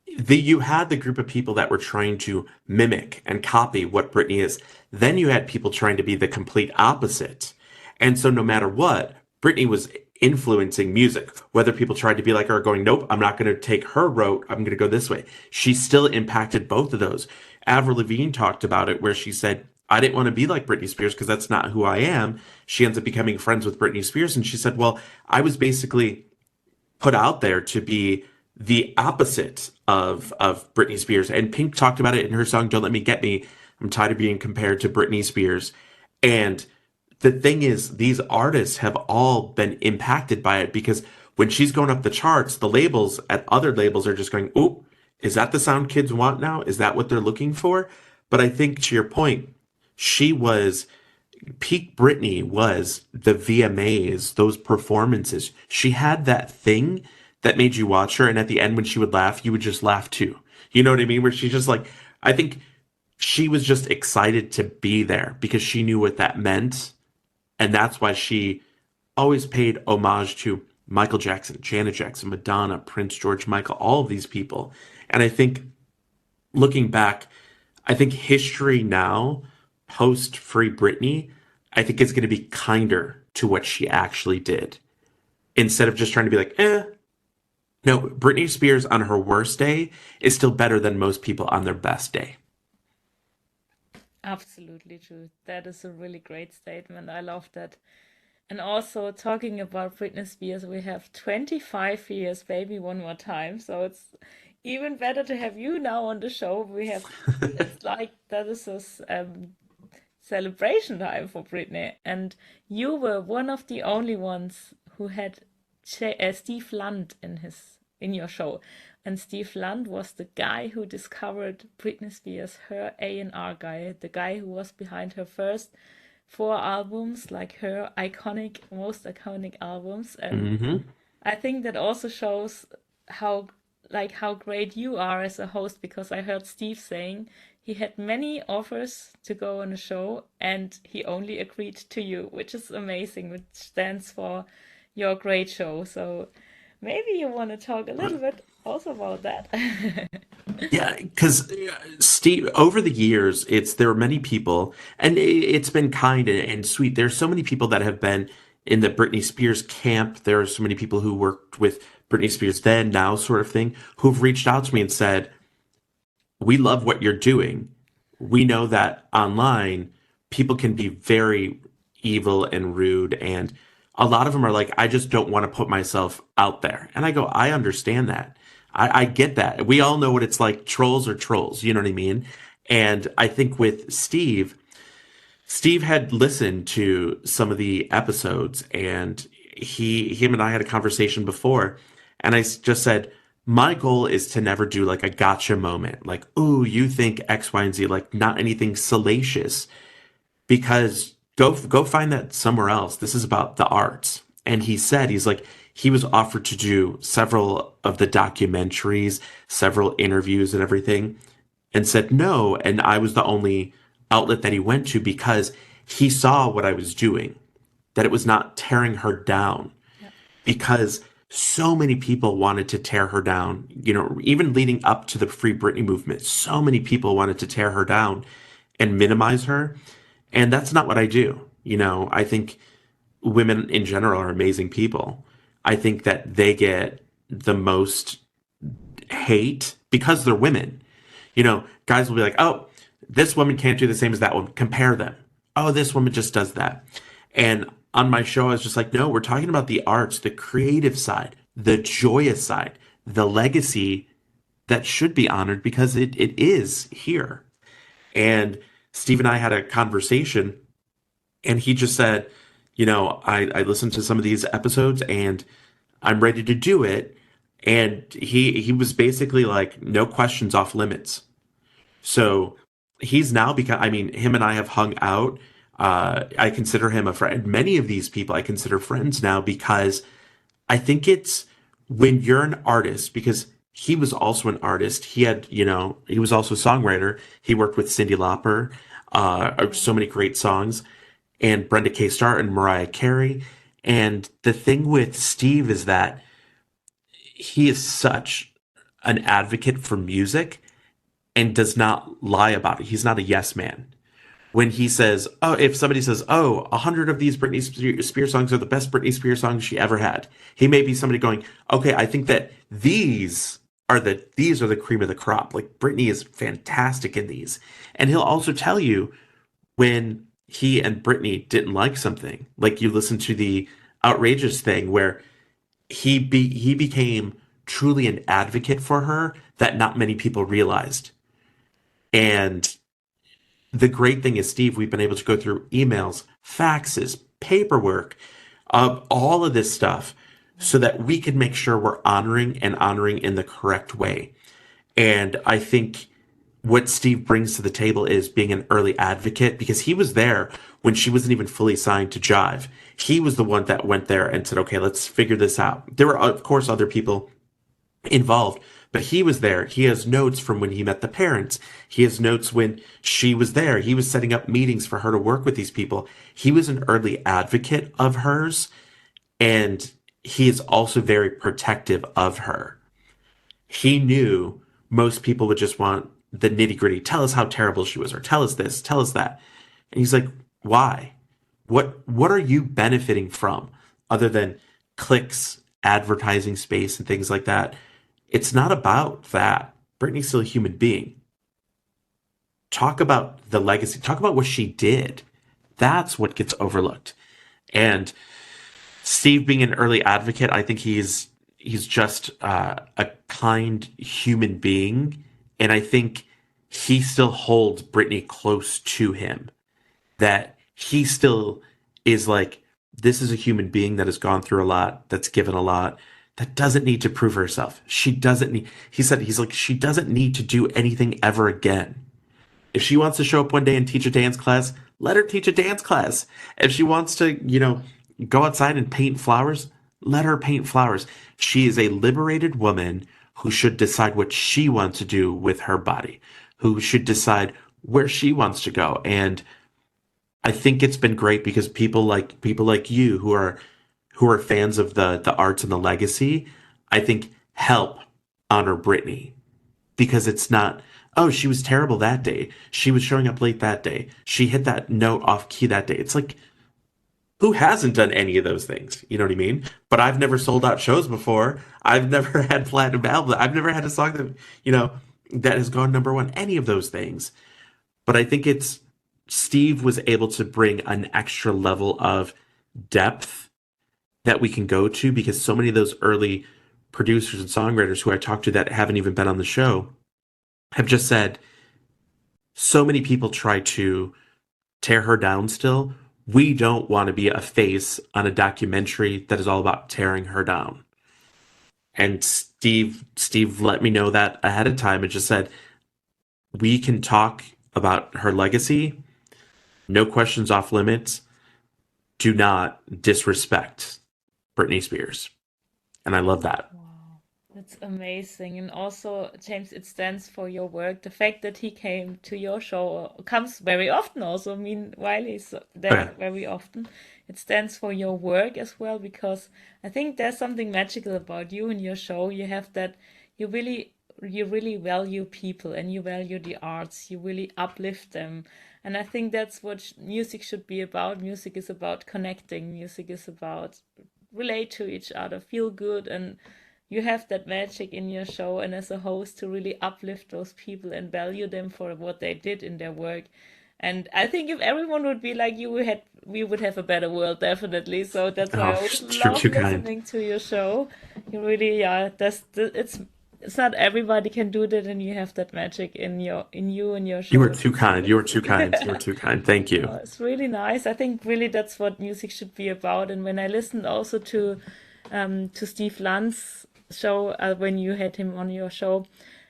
you had the group of people that were trying to mimic and copy what Britney is. Then you had people trying to be the complete opposite. And so no matter what, Britney was influencing music. Whether people tried to be like her or going, nope, I'm not going to take her route, I'm going to go this way. She still impacted both of those. Avril Lavigne talked about it where she said, I didn't want to be like Britney Spears because that's not who I am. She ends up becoming friends with Britney Spears. And she said, well, I was basically put out there to be the opposite of Britney Spears. And Pink talked about it in her song "Don't Let Me Get Me." I'm tired of being compared to Britney Spears. And the thing is, these artists have all been impacted by it because when she's going up the charts, the labels at other labels are just going, "Oop, is that the sound kids want now? Is that what they're looking for?" But I think to your point, she was peak Britney was the VMAs, those performances. She had that thing that made you watch her, and at the end, when she would laugh, you would just laugh too. You know what I mean? Where she's just like, I think she was just excited to be there because she knew what that meant. And that's why she always paid homage to Michael Jackson, Janet Jackson, Madonna, Prince George Michael, all of these people. And I think looking back, I think history now, post Free Britney, I think is going to be kinder to what she actually did. Instead of just trying to be like, eh. No, Britney Spears on her worst day is still better than most people on their best day. Absolutely true. That is a really great statement. I love that. And also talking about Britney Spears, we have 25 years, baby, one more time. So it's even better to have you now on the show. We have, it's like that is a celebration time for Britney. And you were one of the only ones who had Steve Lunt in your show. and Steve Lunt was the guy who discovered Britney Spears, her A&R guy, the guy who was behind her first four albums, like her iconic, most iconic albums. And Hmm. I think that also shows how how great you are as a host, because I heard Steve saying he had many offers to go on a show and he only agreed to you, which is amazing, which stands for your great show. So maybe you want to talk a little bit also about that. Yeah, because Steve, over the years, there are many people, and it's been kind and sweet. There's so many people that have been in the Britney Spears camp. There are so many people who worked with Britney Spears then, now, sort of thing, who've reached out to me and said, "We love what you're doing. We know that online people can be very evil and rude, and a lot of them are like, I just don't want to put myself out there." And I go, I understand that. I get that. We all know what it's like. Trolls are trolls. You know what I mean? And I think with Steve had listened to some of the episodes, and him and I had a conversation before, and just said, my goal is to never do like a gotcha moment, like, ooh, you think X, Y, and Z, like not anything salacious, because go find that somewhere else. This is about the arts. And he said, he's like, he was offered to do several of the documentaries, several interviews and everything, and said no. And I was the only outlet that he went to because he saw what I was doing, that it was not tearing her down, Yeah. because so many people wanted to tear her down. Even leading up to the Free Britney movement, so many people wanted to tear her down and minimize her. And that's not what I do. I think women in general are amazing people. I think that they get the most hate because they're women. Guys will be like, oh, this woman can't do the same as that one. Compare them. Oh, this woman just does that. And on my show, I was just like, no, we're talking about the arts, the creative side, the joyous side, the legacy that should be honored because it is here. And Steve and I had a conversation, and he just said, I listened to some of these episodes and I'm ready to do it. And he was basically like, no questions off limits. So he's now become, I mean, him and I have hung out. I consider him a friend. Many of these people I consider friends now because I think it's when you're an artist, because he was also an artist. He was also a songwriter. He worked with Cyndi Lauper, so many great songs, and Brenda K. Starr and Mariah Carey. And the thing with Steve is that he is such an advocate for music and does not lie about it. He's not a yes man. When he says, oh, if somebody says, oh, 100 of these Britney Spears songs are the best Britney Spears songs she ever had, he may be somebody going, okay, I think that these are the cream of the crop. Like Britney is fantastic in these. And he'll also tell you when he and Britney didn't like something. Like you listen to the outrageous thing where he became truly an advocate for her that not many people realized. And the great thing is, Steve, we've been able to go through emails, faxes, paperwork, all of this stuff so that we can make sure we're honoring in the correct way. And I think what Steve brings to the table is being an early advocate, because he was there when she wasn't even fully signed to Jive. He was the one that went there and said, okay, let's figure this out. There were, of course, other people involved, but he was there. He has notes from when he met the parents. He has notes when she was there. He was setting up meetings for her to work with these people. He was an early advocate of hers, and he is also very protective of her. He knew most people would just want the nitty gritty. Tell us how terrible she was, or tell us this, tell us that. And he's like, why? What are you benefiting from other than clicks, advertising space, and things like that? It's not about that. Britney's still a human being. Talk about the legacy. Talk about what she did. That's what gets overlooked. And Steve being an early advocate, I think he's just a kind human being, and I think he still holds Britney close to him. That he still is like, this is a human being that has gone through a lot, that's given a lot. that doesn't need to prove herself. She doesn't need, he said, he's like, she doesn't need to do anything ever again. If she wants to show up one day and teach a dance class, let her teach a dance class. If she wants to, go outside and paint flowers, let her paint flowers. She is a liberated woman who should decide what she wants to do with her body, who should decide where she wants to go. And I think it's been great because people like you who are fans of the arts and the legacy, I think help honor Britney because it's not, oh, she was terrible that day. She was showing up late that day. She hit that note off key that day. It's like, who hasn't done any of those things? You know what I mean? But I've never sold out shows before. I've never had platinum albums. I've never had a song that has gone number one, any of those things. But I think it's Steve was able to bring an extra level of depth that we can go to because so many of those early producers and songwriters who I talked to that haven't even been on the show have just said so many people try to tear her down still. We don't want to be a face on a documentary that is all about tearing her down. And Steve let me know that ahead of time and just said, we can talk about her legacy, no questions off limits. Do not disrespect Britney Spears. And I love that. Wow, that's amazing. And also, James, it stands for your work. The fact that he came to your show comes very often also. I mean, while he's Okay. there very often, it stands for your work as well, because I think there's something magical about you and your show. You have that, you really, you really value people and you value the arts. You really uplift them. And I think that's what music should be about. Music is about connecting. Music is about relate to each other, feel good, and you have that magic in your show and as a host to really uplift those people and value them for what they did in their work. And I think if everyone would be like you, we would have a better world, definitely. So that's why I Oh, always you're love too kind. listening to your show. You really, yeah, it's not everybody can do that, and you have that magic in you and your You show are with too this kind. You are too music. kind. You are too kind. Thank you. It's really nice. I think really that's what music should be about. And when I listened also to Steve Lunn's show, when you had him on your show,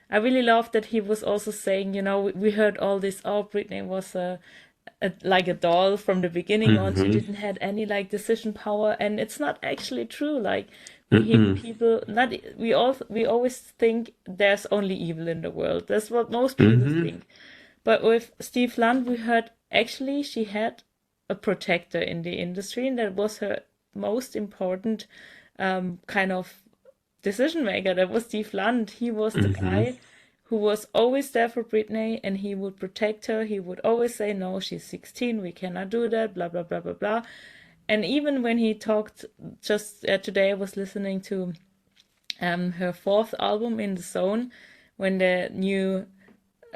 I really loved that he was also saying, we heard all this, oh, Britney was like a doll from the beginning on. She Hmm. didn't had any like decision power, and it's not actually true. Like we hear Mm-mm. people not we always think there's only evil in the world. That's what most people Hmm. think. But with Steve Lund, we heard actually she had a protector in the industry, and that was her most important kind of decision maker. That was Steve Lund. He was the Hmm. guy who was always there for Britney, and he would protect her. He would always say, "No, she's 16. We cannot do that." Blah blah blah blah blah. And even when he talked, just today, I was listening to her fourth album, In the Zone, when the new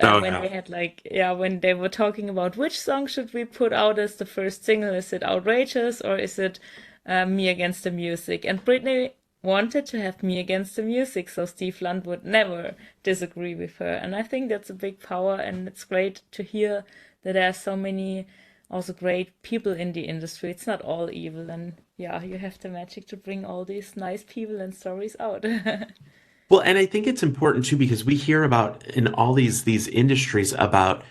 Oh when yeah. they had like, yeah, when they were talking about which song should we put out as the first single. Is it Outrageous or is it Me Against the Music? And Britney wanted to have Me Against the Music, so Steve Lund would never disagree with her. And I think that's a big power, and it's great to hear that there are so many also great people in the industry. It's not all evil, and yeah, you have the magic to bring all these nice people and stories out. Well, and I think it's important too because we hear about in all these industries about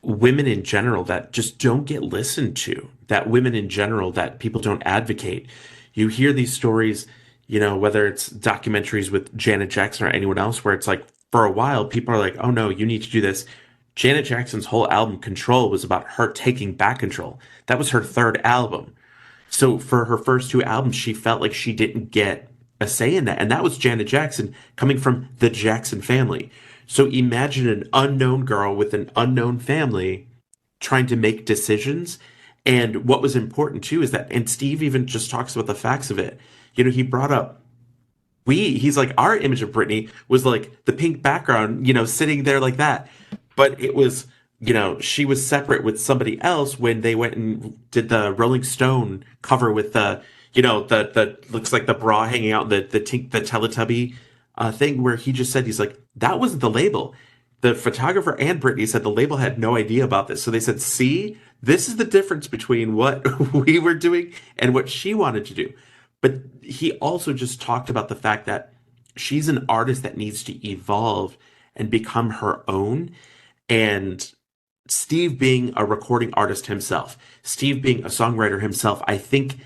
women in general that just don't get listened to, that women in general that people don't advocate. You hear these stories, whether it's documentaries with Janet Jackson or anyone else, where it's like for a while people are like, oh no, you need to do this. Janet Jackson's whole album Control was about her taking back control. That was her third album. So for her first two albums, she felt like she didn't get a say in that. And that was Janet Jackson coming from the Jackson family. So imagine an unknown girl with an unknown family trying to make decisions. And what was important too is that, and Steve even just talks about the facts of it. He brought up he's like, our image of Britney was like the pink background, sitting there like that. But it was, she was separate with somebody else when they went and did the Rolling Stone cover with the looks like the bra hanging out, the Teletubby thing where he just said, he's like, that wasn't the label. The photographer and Britney said the label had no idea about this. So they said, see, this is the difference between what we were doing and what she wanted to do. But he also just talked about the fact that she's an artist that needs to evolve and become her own. And Steve being a recording artist himself, Steve being a songwriter himself, I think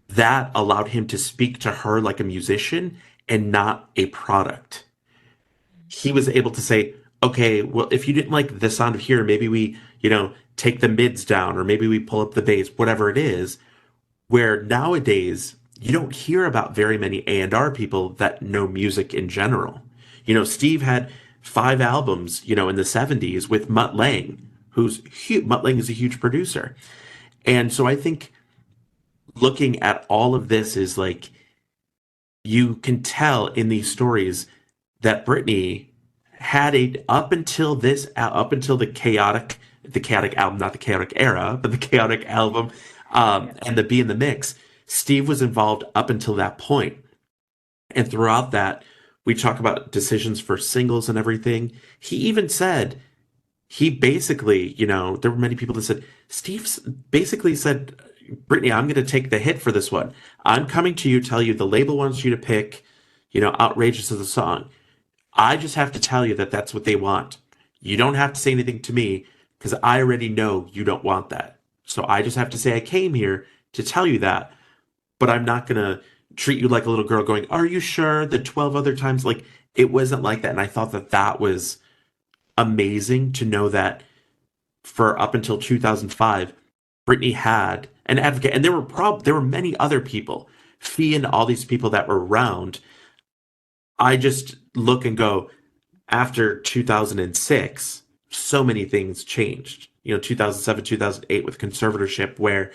that allowed him to speak to her like a musician and not a product. He was able to say, okay, well, if you didn't like the sound of here, maybe we, take the mids down or maybe we pull up the bass, whatever it is. Where nowadays you don't hear about very many A&R people that know music in general. Steve had 5 albums, in the 70s with Mutt Lange, who's huge. Mutt Lange is a huge producer. And so I think looking at all of this is like you can tell in these stories that Britney had a up until the chaotic album, not the chaotic era, but the chaotic album, Yeah. and the Be in the Mix. Steve was involved up until that point, and throughout that, we talk about decisions for singles and everything. He even said he basically, there were many people that said Steve basically said, Brittany, I'm going to take the hit for this one. I'm coming to you, tell you the label wants you to pick, outrageous as a song. I just have to tell you that that's what they want. You don't have to say anything to me because I already know you don't want that. So I just have to say I came here to tell you that, but I'm not going to treat you like a little girl going, are you sure? The 12 other times, like, it wasn't like that. And I thought that that was amazing to know that for up until 2005, Britney had an advocate, and there were many other people, Fee and all these people that were around. I just look and go, after 2006, so many things changed. 2007, 2008 with conservatorship, where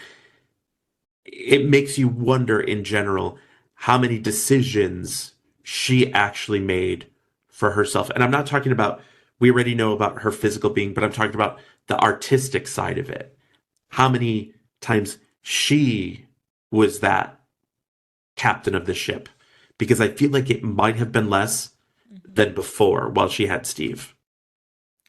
it makes you wonder in general how many decisions she actually made for herself. And I'm not talking about, we already know about her physical being, but I'm talking about the artistic side of it. How many times she was that captain of the ship? Because I feel like it might have been less Mhm. than before while she had Steve.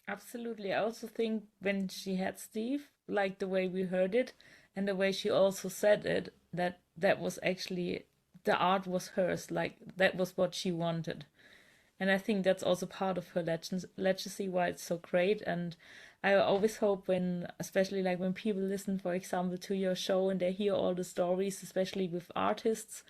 Absolutely. I also think when she had Steve, like the way we heard it and the way she also said it, that was actually the art was hers. Like that was what she wanted. And I think that's also part of her legacy, why it's so great. And I always hope when, especially like when people listen, for example, to your show and they hear all the stories, especially with artists,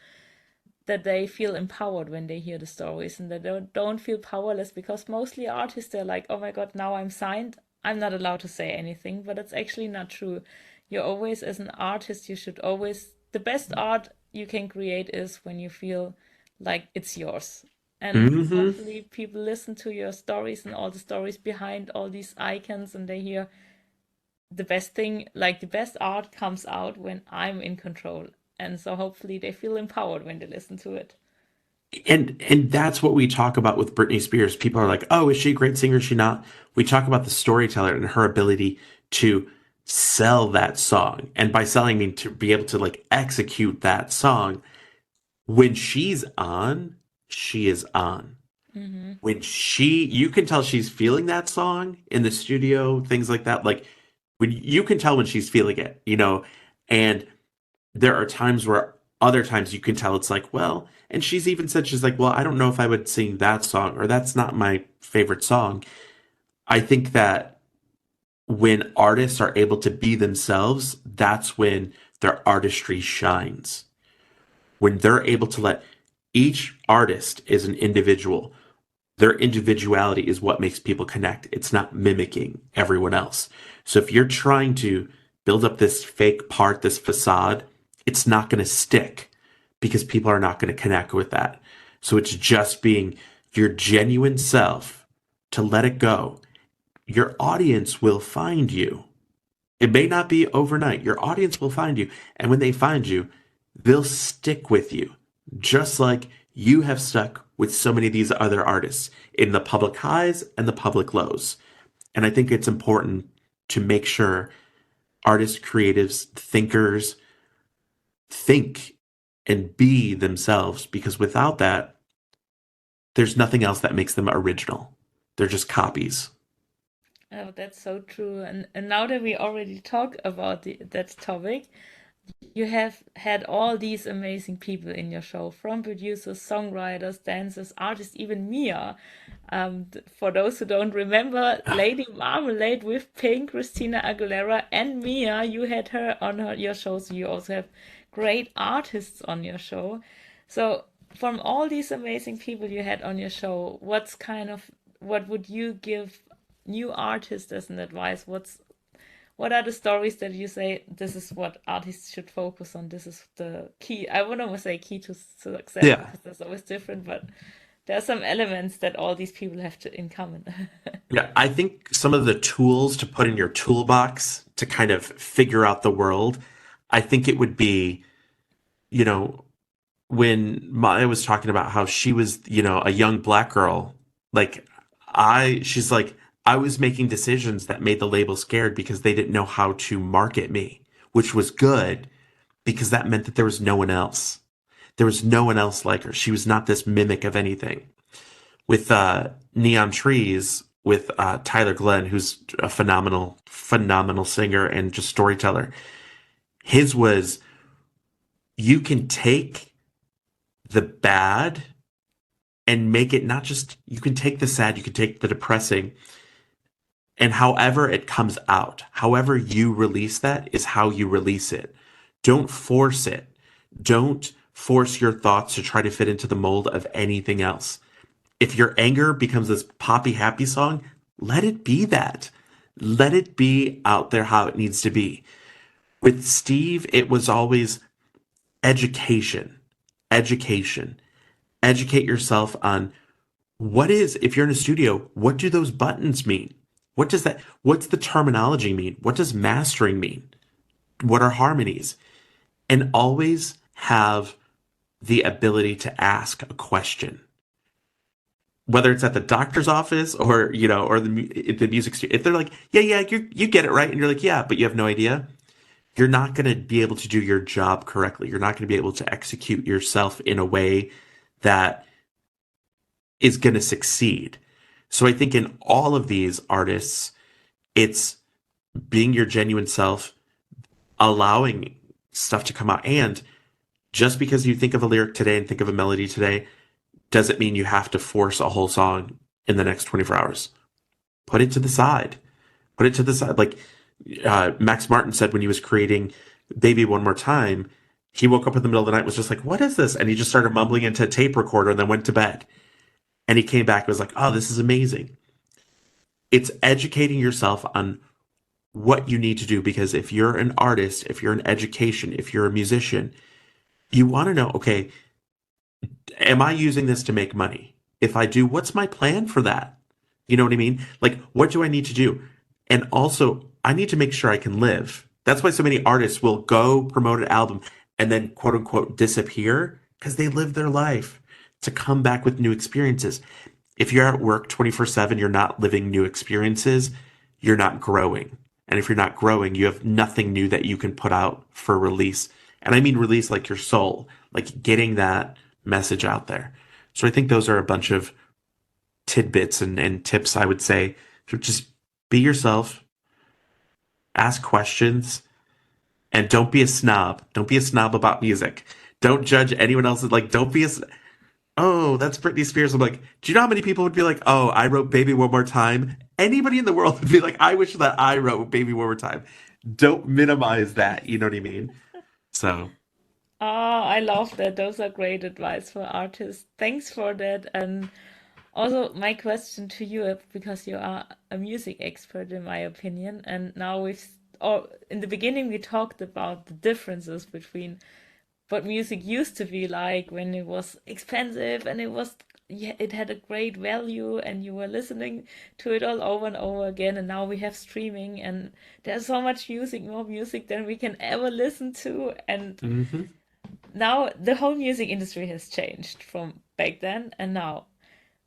that they feel empowered when they hear the stories and they don't feel powerless, because mostly artists, they're like, oh my god, now I'm signed, I'm not allowed to say anything. But it's actually not true. You're always, as an artist, you should always, the best art you can create is when you feel like it's yours. And Hmm. hopefully people listen to your stories and all the stories behind all these icons, and they hear the best thing, like the best art comes out when I'm in control. And so hopefully they feel empowered when they listen to it. And that's what we talk about with Britney Spears. People are like, "Oh, is she a great singer? Is she not?" We talk about the storyteller and her ability to sell that song. And by selling, I mean to be able to like execute that song. When she's on, she is on. Mm-hmm. You can tell she's feeling that song in the studio, things like that. Like when you can tell when she's feeling it, and there are times where other times you can tell it's like, well, and she's even said, she's like, well, I don't know if I would sing that song or that's not my favorite song. I think that when artists are able to be themselves, that's when their artistry shines. When they're able to let each artist is an individual. Their individuality is what makes people connect. It's not mimicking everyone else. So if you're trying to build up this fake part, this facade, it's not going to stick because people are not going to connect with that. So it's just being your genuine self to let it go. Your audience will find you. It may not be overnight. Your audience will find you. And when they find you, they'll stick with you, just like you have stuck with so many of these other artists in the public highs and the public lows. And I think it's important to make sure artists, creatives, thinkers think and be themselves, because without that, there's nothing else that makes them original. They're just copies. Oh, that's so true. And now that we already talked about that topic, you have had all these amazing people in your show, from producers, songwriters, dancers, artists, even Mia. For those who don't remember, Lady Marmalade with Pink, Christina Aguilera, and Mia, you had her on your show, so you also have great artists on your show. So, from all these amazing people you had on your show, what would you give new artists as an advice? What are the stories that you say this is what artists should focus on? This is the key. I wouldn't say key to success Yeah. because that's always different, but there are some elements that all these people have to in common. Yeah, I think some of the tools to put in your toolbox to kind of figure out the world, I think it would be, you know, when Maya was talking about how she was, a young black girl, like she's like, I was making decisions that made the label scared because they didn't know how to market me, which was good because that meant that there was no one else. There was no one else like her. She was not this mimic of anything. With Neon Trees, with Tyler Glenn, who's a phenomenal, phenomenal singer and just storyteller. His was, you can take the bad and make it not just, you can take the sad, you can take the depressing, and however it comes out, however you release that is how you release it. Don't force it. Don't force your thoughts to try to fit into the mold of anything else. If your anger becomes this poppy happy song, let it be that. Let it be out there how it needs to be. With Steve, it was always education, education. Educate yourself on if you're in a studio, what do those buttons mean? What's the terminology mean? What does mastering mean? What are harmonies? And always have the ability to ask a question, whether it's at the doctor's office or, or the music studio. If they're like, yeah, you get it right. And you're like, yeah, but you have no idea. You're not going to be able to do your job correctly. You're not going to be able to execute yourself in a way that is going to succeed. So I think in all of these artists, it's being your genuine self, allowing stuff to come out. And just because you think of a lyric today and think of a melody today, doesn't mean you have to force a whole song in the next 24 hours. Put it to the side. Put it to the side. Like Max Martin said when he was creating Baby One More Time, he woke up in the middle of the night, was just like, what is this? And he just started mumbling into a tape recorder and then went to bed. And he came back and was like, oh, this is amazing. It's educating yourself on what you need to do, because if you're an artist, if you're in education, if you're a musician, you want to know, okay, am I using this to make money? If I do, what's my plan for that? You know what I mean? Like, what do I need to do? And also, I need to make sure I can live. That's why so many artists will go promote an album and then quote unquote disappear, because they live their life to come back with new experiences. If you're at work 24/7, you're not living new experiences, you're not growing. And if you're not growing, you have nothing new that you can put out for release. And I mean release like your soul, like getting that message out there. So I think those are a bunch of tidbits and tips I would say to just be yourself, ask questions, and don't be a snob. Don't be a snob about music. Don't judge anyone else's, like, don't be oh, that's Britney Spears. I'm like, do you know how many people would be like, oh, I wrote Baby One More Time? Anybody in the world would be like, I wish that I wrote Baby One More Time. Don't minimize that. You know what I mean? So, Oh, I love that. Those are great advice for artists. Thanks for that. And also, my question to you, because you are a music expert, in my opinion, and now or in the beginning, we talked about the differences between what music used to be like when it was expensive and yeah, it had a great value and you were listening to it all over and over again. And now we have streaming and there's so much music, more music than we can ever listen to. And mhm. now the whole music industry has changed from back then and now.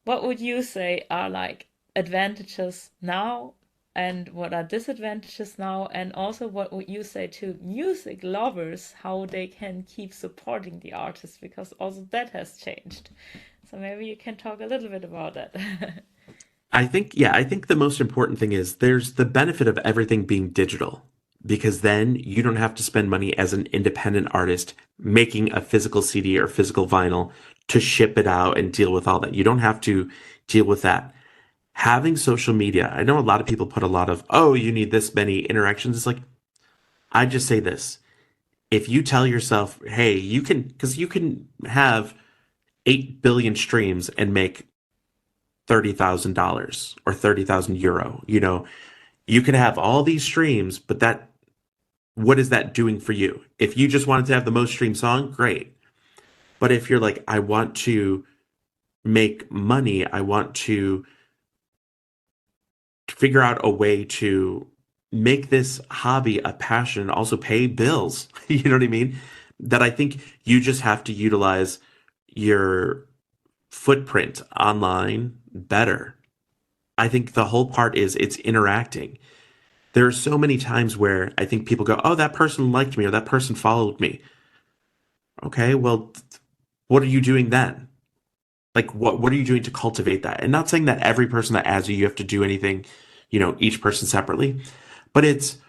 What would you say are like advantages now and what are disadvantages now? And also, what would you say to music lovers, how they can keep supporting the artist? Because also that has changed. So maybe you can talk a little bit about that. I think the most important thing is there's the benefit of everything being digital. because then you don't have to spend money as an independent artist making a physical CD or physical vinyl to ship it out and deal with all that. You don't have to deal with that. Having social media, I know a lot of people put a lot of, oh, you need this many interactions. It's like, I just say this. If you tell yourself, hey, you can, because you can have 8 billion streams and make $30,000 or 30,000 euro, you can have all these streams, but what is that doing for you? If you just wanted to have the most streamed song, great. But if you're like, I want to make money, I want to figure out a way to make this hobby a passion and also pay bills, you know what I mean? That I think you just have to utilize your footprint online better. I think the whole part is it's interacting. There are so many times where I think people go, oh, that person liked me or that person followed me. Okay, well, what are you doing then? Like, what are you doing to cultivate that? And not saying that every person that adds you, you have to do anything, each person separately, but it's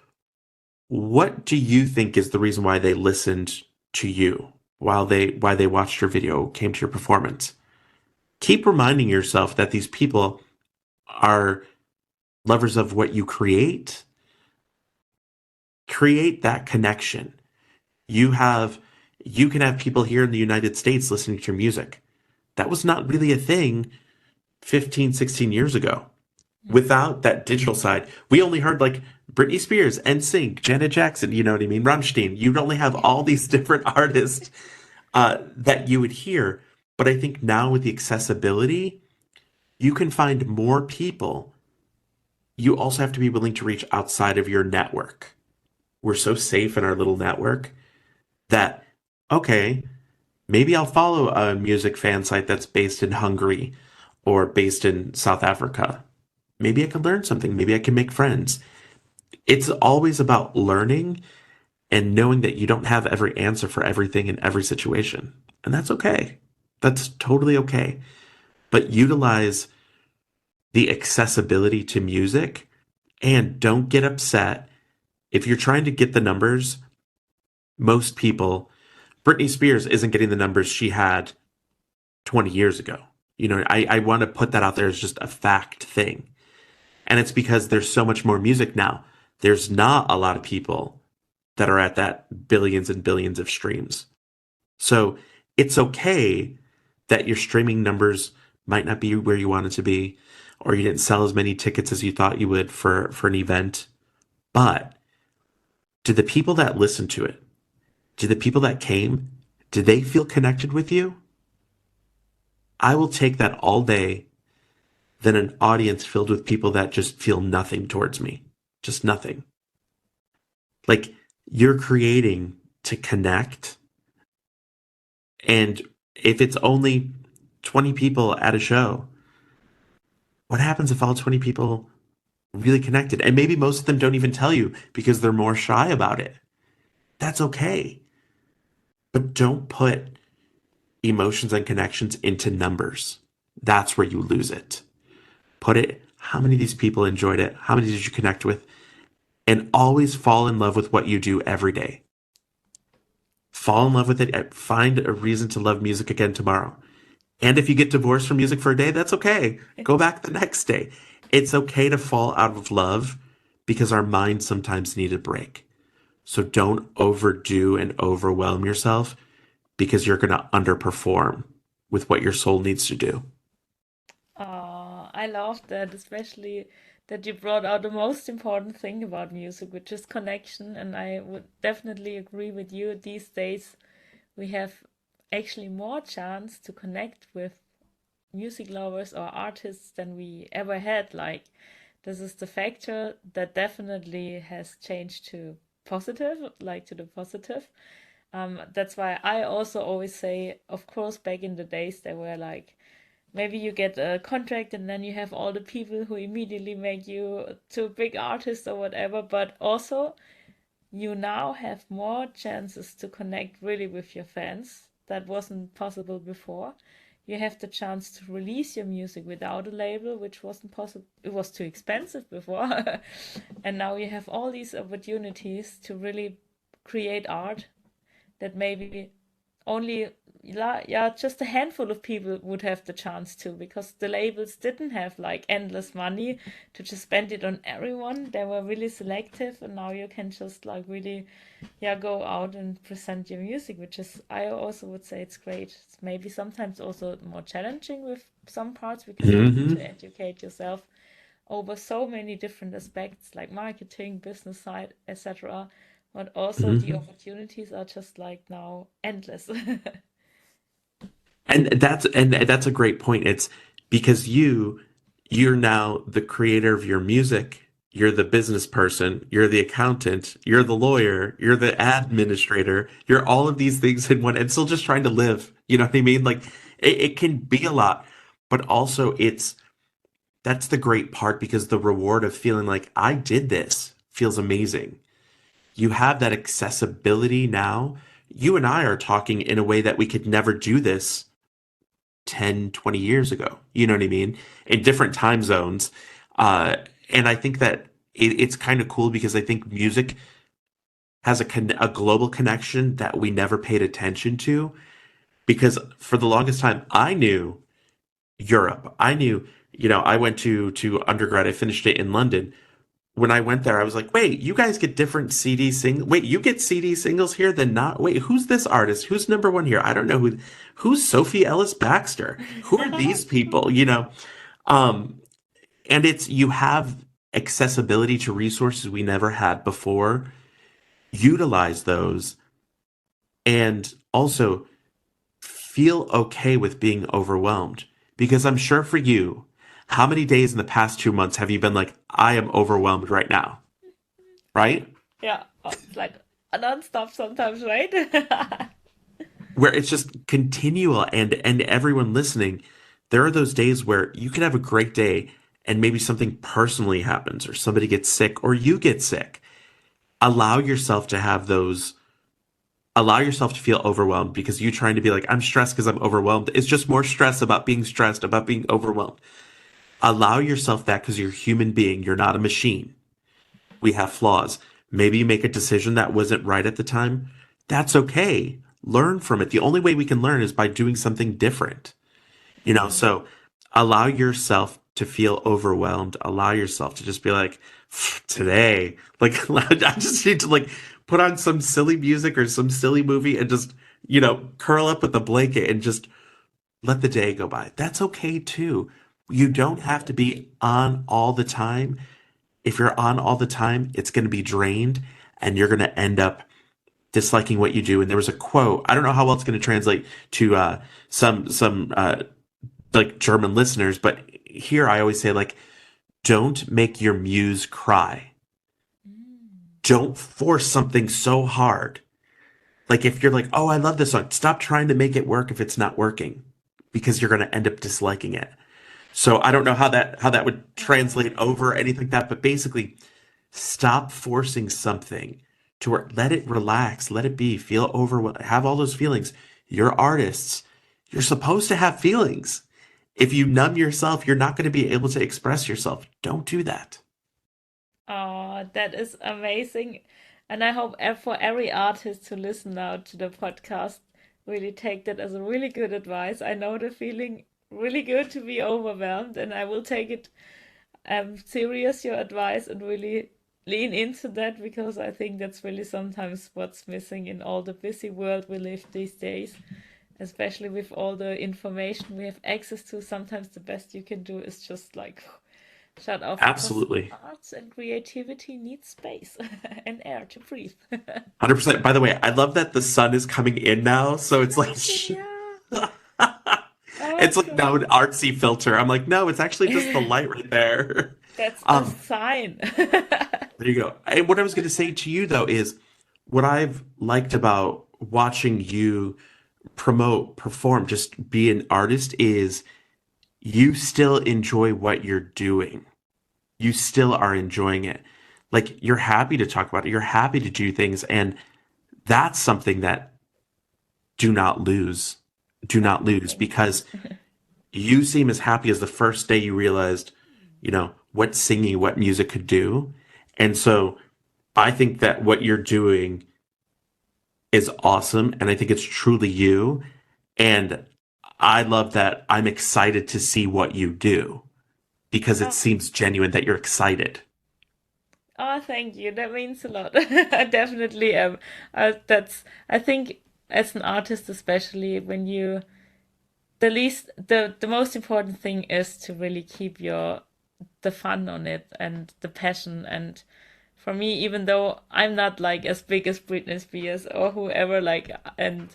what do you think is the reason why they listened to you why they watched your video, came to your performance? Keep reminding yourself that these people are lovers of what you create. Create that connection. You have you can have people here in the United States listening to your music. That was not really a thing 15, 16 years ago. Without that digital side, we only heard like Britney Spears, NSYNC, Janet Jackson, you know what I mean? Rammstein. You'd only have all these different artists that you would hear. But I think now with the accessibility, you can find more people. You also have to be willing to reach outside of your network. We're so safe in our little network that, okay, maybe I'll follow a music fan site that's based in Hungary or based in South Africa. Maybe I can learn something. Maybe I can make friends. It's always about learning and knowing that you don't have every answer for everything in every situation. And that's okay. That's totally okay. But utilize the accessibility to music and don't get upset. If you're trying to get the numbers, most people, Britney Spears isn't getting the numbers she had 20 years ago. I want to put that out there as just a fact thing. And it's because there's so much more music now. There's not a lot of people that are at that billions and billions of streams. So it's okay that your streaming numbers might not be where you want it to be, or you didn't sell as many tickets as you thought you would for an event. But did the people that listened to it, did the people that came, did they feel connected with you? I will take that all day than an audience filled with people that just feel nothing towards me. Just nothing. Like you're creating to connect. And if it's only 20 people at a show, what happens if all 20 people really connected? And maybe most of them don't even tell you because they're more shy about it. That's okay. But don't put emotions and connections into numbers. That's where you lose it. Put it, how many of these people enjoyed it? How many did you connect with? And always fall in love with what you do every day. Fall in love with it. Find a reason to love music again tomorrow. And if you get divorced from music for a day, that's okay. Go back the next day. It's okay to fall out of love because our minds sometimes need a break. So don't overdo and overwhelm yourself because you're going to underperform with what your soul needs to do. I love that, especially that you brought out the most important thing about music, which is connection. And I would definitely agree with you. These days, we have actually more chance to connect with music lovers or artists than we ever had. Like, this is the factor that definitely has changed to positive, like to the positive. That's why I also always say, of course, back in the days, there were like maybe you get a contract and then you have all the people who immediately make you to a big artist or whatever. But also, you now have more chances to connect really with your fans. That wasn't possible before. you have the chance to release your music without a label, which wasn't possible. It was too expensive before. And now you have all these opportunities to really create art that maybe only yeah, just a handful of people would have the chance to, because the labels didn't have like endless money to just spend it on everyone. They were really selective, and now you can just like really, yeah, go out and present your music, which is, I also would say, it's great. It's maybe sometimes also more challenging with some parts because you need Hmm. to educate yourself over so many different aspects like marketing, business side, etc. But also the Hmm. opportunities are just like now endless. And that's a great point. It's because you're now the creator of your music. You're the business person. You're the accountant. You're the lawyer. You're the administrator. You're all of these things in one, and still just trying to live. You know what I mean? Like it can be a lot, but also that's the great part because the reward of feeling like I did this feels amazing. You have that accessibility now. You and I are talking in a way that we could never do this 10, 20 years ago. You know what I mean? In different time zones. Uh, and I think that it's kind of cool because I think music has a global connection that we never paid attention to. Because for the longest time, I knew Europe. I knew, I went to undergrad. I finished it in London. When I went there, I was like, wait, you guys get different CD singles. Wait, you get CD singles here than not. Wait, who's this artist? Who's number one here? I don't know who's Sophie Ellis Baxter? Who are these people? Um, and it's you have accessibility to resources we never had before. Utilize those and also feel okay with being overwhelmed. Because I'm sure for you, how many days in the past 2 months have you been like, I am overwhelmed right now? Right? Yeah, it's like non-stop sometimes, right? Where it's just continual and everyone listening, there are those days where you can have a great day and maybe something personally happens or somebody gets sick or you get sick. Allow yourself to have those allow yourself to feel overwhelmed because you trying to be like I'm stressed because I'm overwhelmed. It's just more stress about being stressed, about being overwhelmed. Allow yourself that because you're a human being, you're not a machine. We have flaws. Maybe you make a decision that wasn't right at the time. That's okay. Learn from it. The only way we can learn is by doing something different. Mm. So allow yourself to feel overwhelmed. Allow yourself to just be like, today, like, I just need to like put on some silly music or some silly movie and just, curl up with a blanket and just let the day go by. That's okay too. You don't have to be on all the time. If you're on all the time, it's going to be drained and you're going to end up disliking what you do. And there was a quote, I don't know how well it's going to translate to some like German listeners, but here I always say like, don't make your muse cry. Mm. Don't force something so hard. Like if you're like, oh, I love this song, stop trying to make it work if it's not working because you're going to end up disliking it. So I don't know how that would Oh. translate over anything like that, but basically stop forcing something to where let it relax, let it be, feel over, have all those feelings. You're artists. You're supposed to have feelings. If you numb yourself, you're not going to be able to express yourself. Don't do that. Oh, that is amazing. And I hope for every artist to listen now to the podcast, really take that as a really good advice. I know the feeling really good to be overwhelmed, and I will take it serious, your advice, and really lean into that because I think that's really sometimes what's missing in all the busy world we live these days, especially with all the information we have access to. Sometimes the best you can do is just like shut off because Absolutely. arts and creativity need space and air to breathe. 100%. By the way, I love that the sun is coming in now. It's So it's like, amazing, yeah. Oh, it's it's like now great. an artsy filter. I'm like, no, it's actually just the light right there. That's a Um, sign. there you go. And what I was going to say to you though is what I've liked about watching you promote, perform, just be an artist is you still enjoy what you're doing. You still are enjoying it. Like you're happy to talk about it. You're happy to do things. And that's something that do not lose. do Oh, not lose, thank you. because you seem as happy as the first day you realized, what singing, what music could do. And so I think that what you're doing is awesome. And I think it's truly you. And I love that I'm excited to see what you do because it Oh, seems genuine that you're excited. oh, thank you. That means a lot. I definitely am. I think as an artist, especially when you, the most important thing is to really keep the fun on it and the passion. And for me, even though I'm not like as big as Britney Spears or whoever, like, and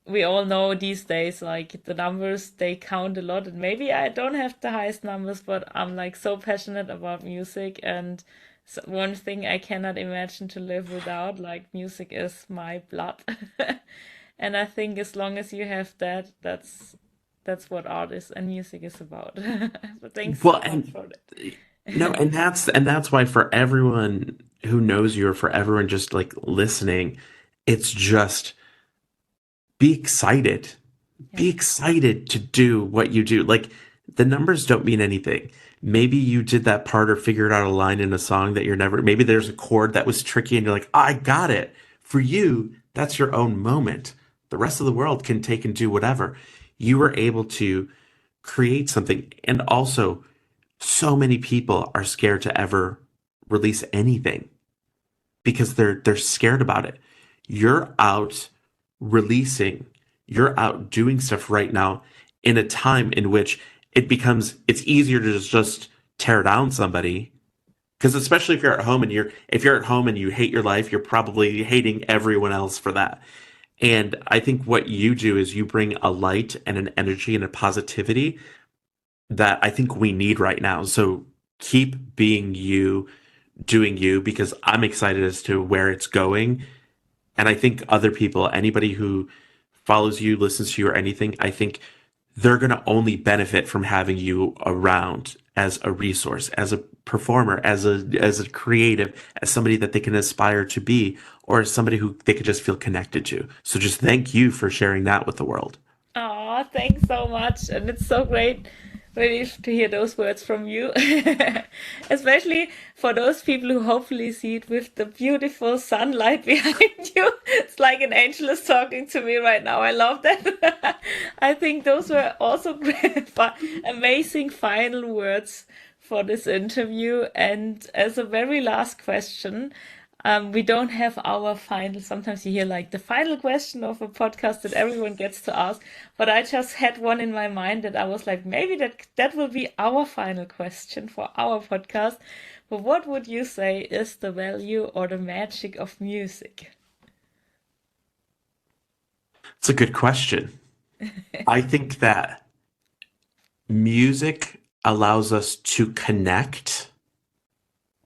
we all know these days, like the numbers, they count a lot. And maybe I don't have the highest numbers, but I'm like so passionate about music. And so one thing I cannot imagine to live without, like music is my blood. And I think as long as you have that, that's what art is and music is about. So thanks Well, so much and for no, that. and that's why for everyone who knows you or for everyone just like listening, it's just be excited. Yeah. Be excited to do what you do. Like the numbers don't mean anything. Maybe you did that part or figured out a line in a song that you're never, maybe there's a chord that was tricky and you're like, I got it. For you, that's your own moment. The rest of the world can take and do whatever. You were able to create something. And also, so many people are scared to ever release anything because they're scared about it. You're out releasing, you're out doing stuff right now in a time in which it's easier to just tear down somebody, because especially if you're at home and you hate your life, you're probably hating everyone else for that. And I think what you do is you bring a light and an energy and a positivity that I think we need right now. So keep being you, doing you, because I'm excited as to where it's going. And I think other people, anybody who follows you, listens to you, or anything, I think they're going to only benefit from having you around as a resource, as a performer, as a creative, as somebody that they can aspire to be, or as somebody who they could just feel connected to. So just thank you for sharing that with the world. Oh, thanks so much. And it's so great really to hear those words from you. Especially for those people who hopefully see it with the beautiful sunlight behind you. It's like an angel is talking to me right now. I love that. I think those were also great, but amazing final words for this interview. And as a very last question, we don't have our final. Sometimes you hear like the final question of a podcast that everyone gets to ask, but I just had one in my mind that I was like, maybe that will be our final question for our podcast. But what would you say is the value or the magic of music? It's a good question. I think that music allows us to connect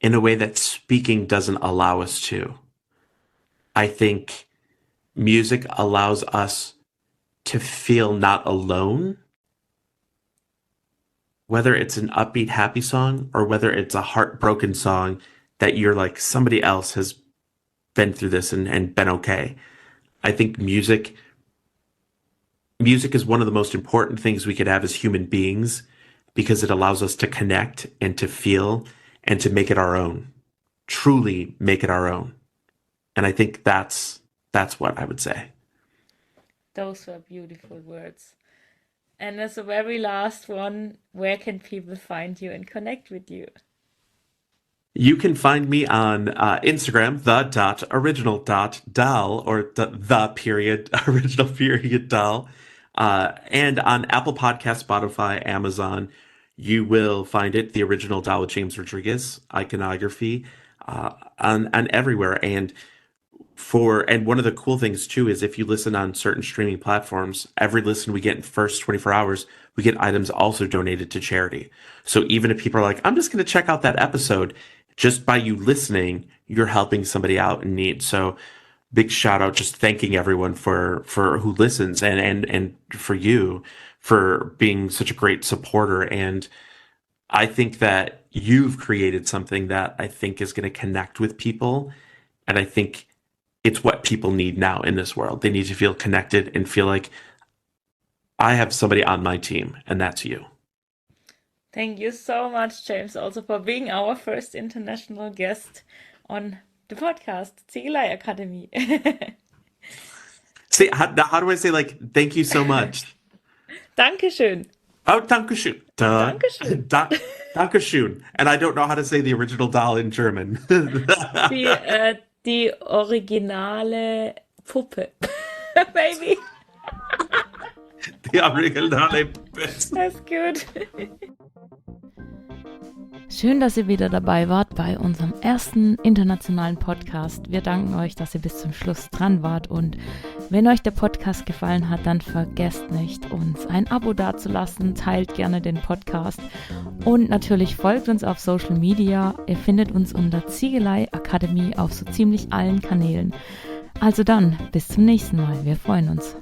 in a way that speaking doesn't allow us to. I think music allows us to feel not alone, whether it's an upbeat, happy song or whether it's a heartbroken song that you're like, somebody else has been through this and been okay. I think music is one of the most important things we could have as human beings because it allows us to connect and to feel and to make it our own, truly make it our own. And I think that's what I would say. Those were beautiful words. And as a very last one, where can people find you and connect with you? You can find me on Instagram, the dot original dot doll, or the period original period doll, and on Apple Podcast, Spotify, Amazon. You will find it, the original doll with James Rodriguez iconography, on everywhere. And one of the cool things too is if you listen on certain streaming platforms, every listen we get in first 24 hours, we get items also donated to charity. So even if people are like, I'm just going to check out that episode, just by you listening, you're helping somebody out in need. So big shout out, just thanking everyone for who listens and for you for being such a great supporter. And I think that you've created something that I think is going to connect with people. And I think it's what people need now in this world. They need to feel connected and feel like I have somebody on my team, and that's you. Thank you so much, James, also for being our first international guest on the podcast, Ziegelei Academy. See, how do I say like thank you so much? Dankeschön. Oh, Dankeschön. Duh. Dankeschön. Dankeschön. And I don't know how to say the original doll in German. Die originale Puppe. Maybe. The original. That's good. Schön, dass ihr wieder dabei wart bei unserem ersten internationalen Podcast. Wir danken euch, dass ihr bis zum Schluss dran wart, und wenn euch der Podcast gefallen hat, dann vergesst nicht, uns ein Abo dazulassen, teilt gerne den Podcast und natürlich folgt uns auf Social Media. Ihr findet uns unter Ziegelei Academy auf so ziemlich allen Kanälen. Also dann, bis zum nächsten Mal. Wir freuen uns.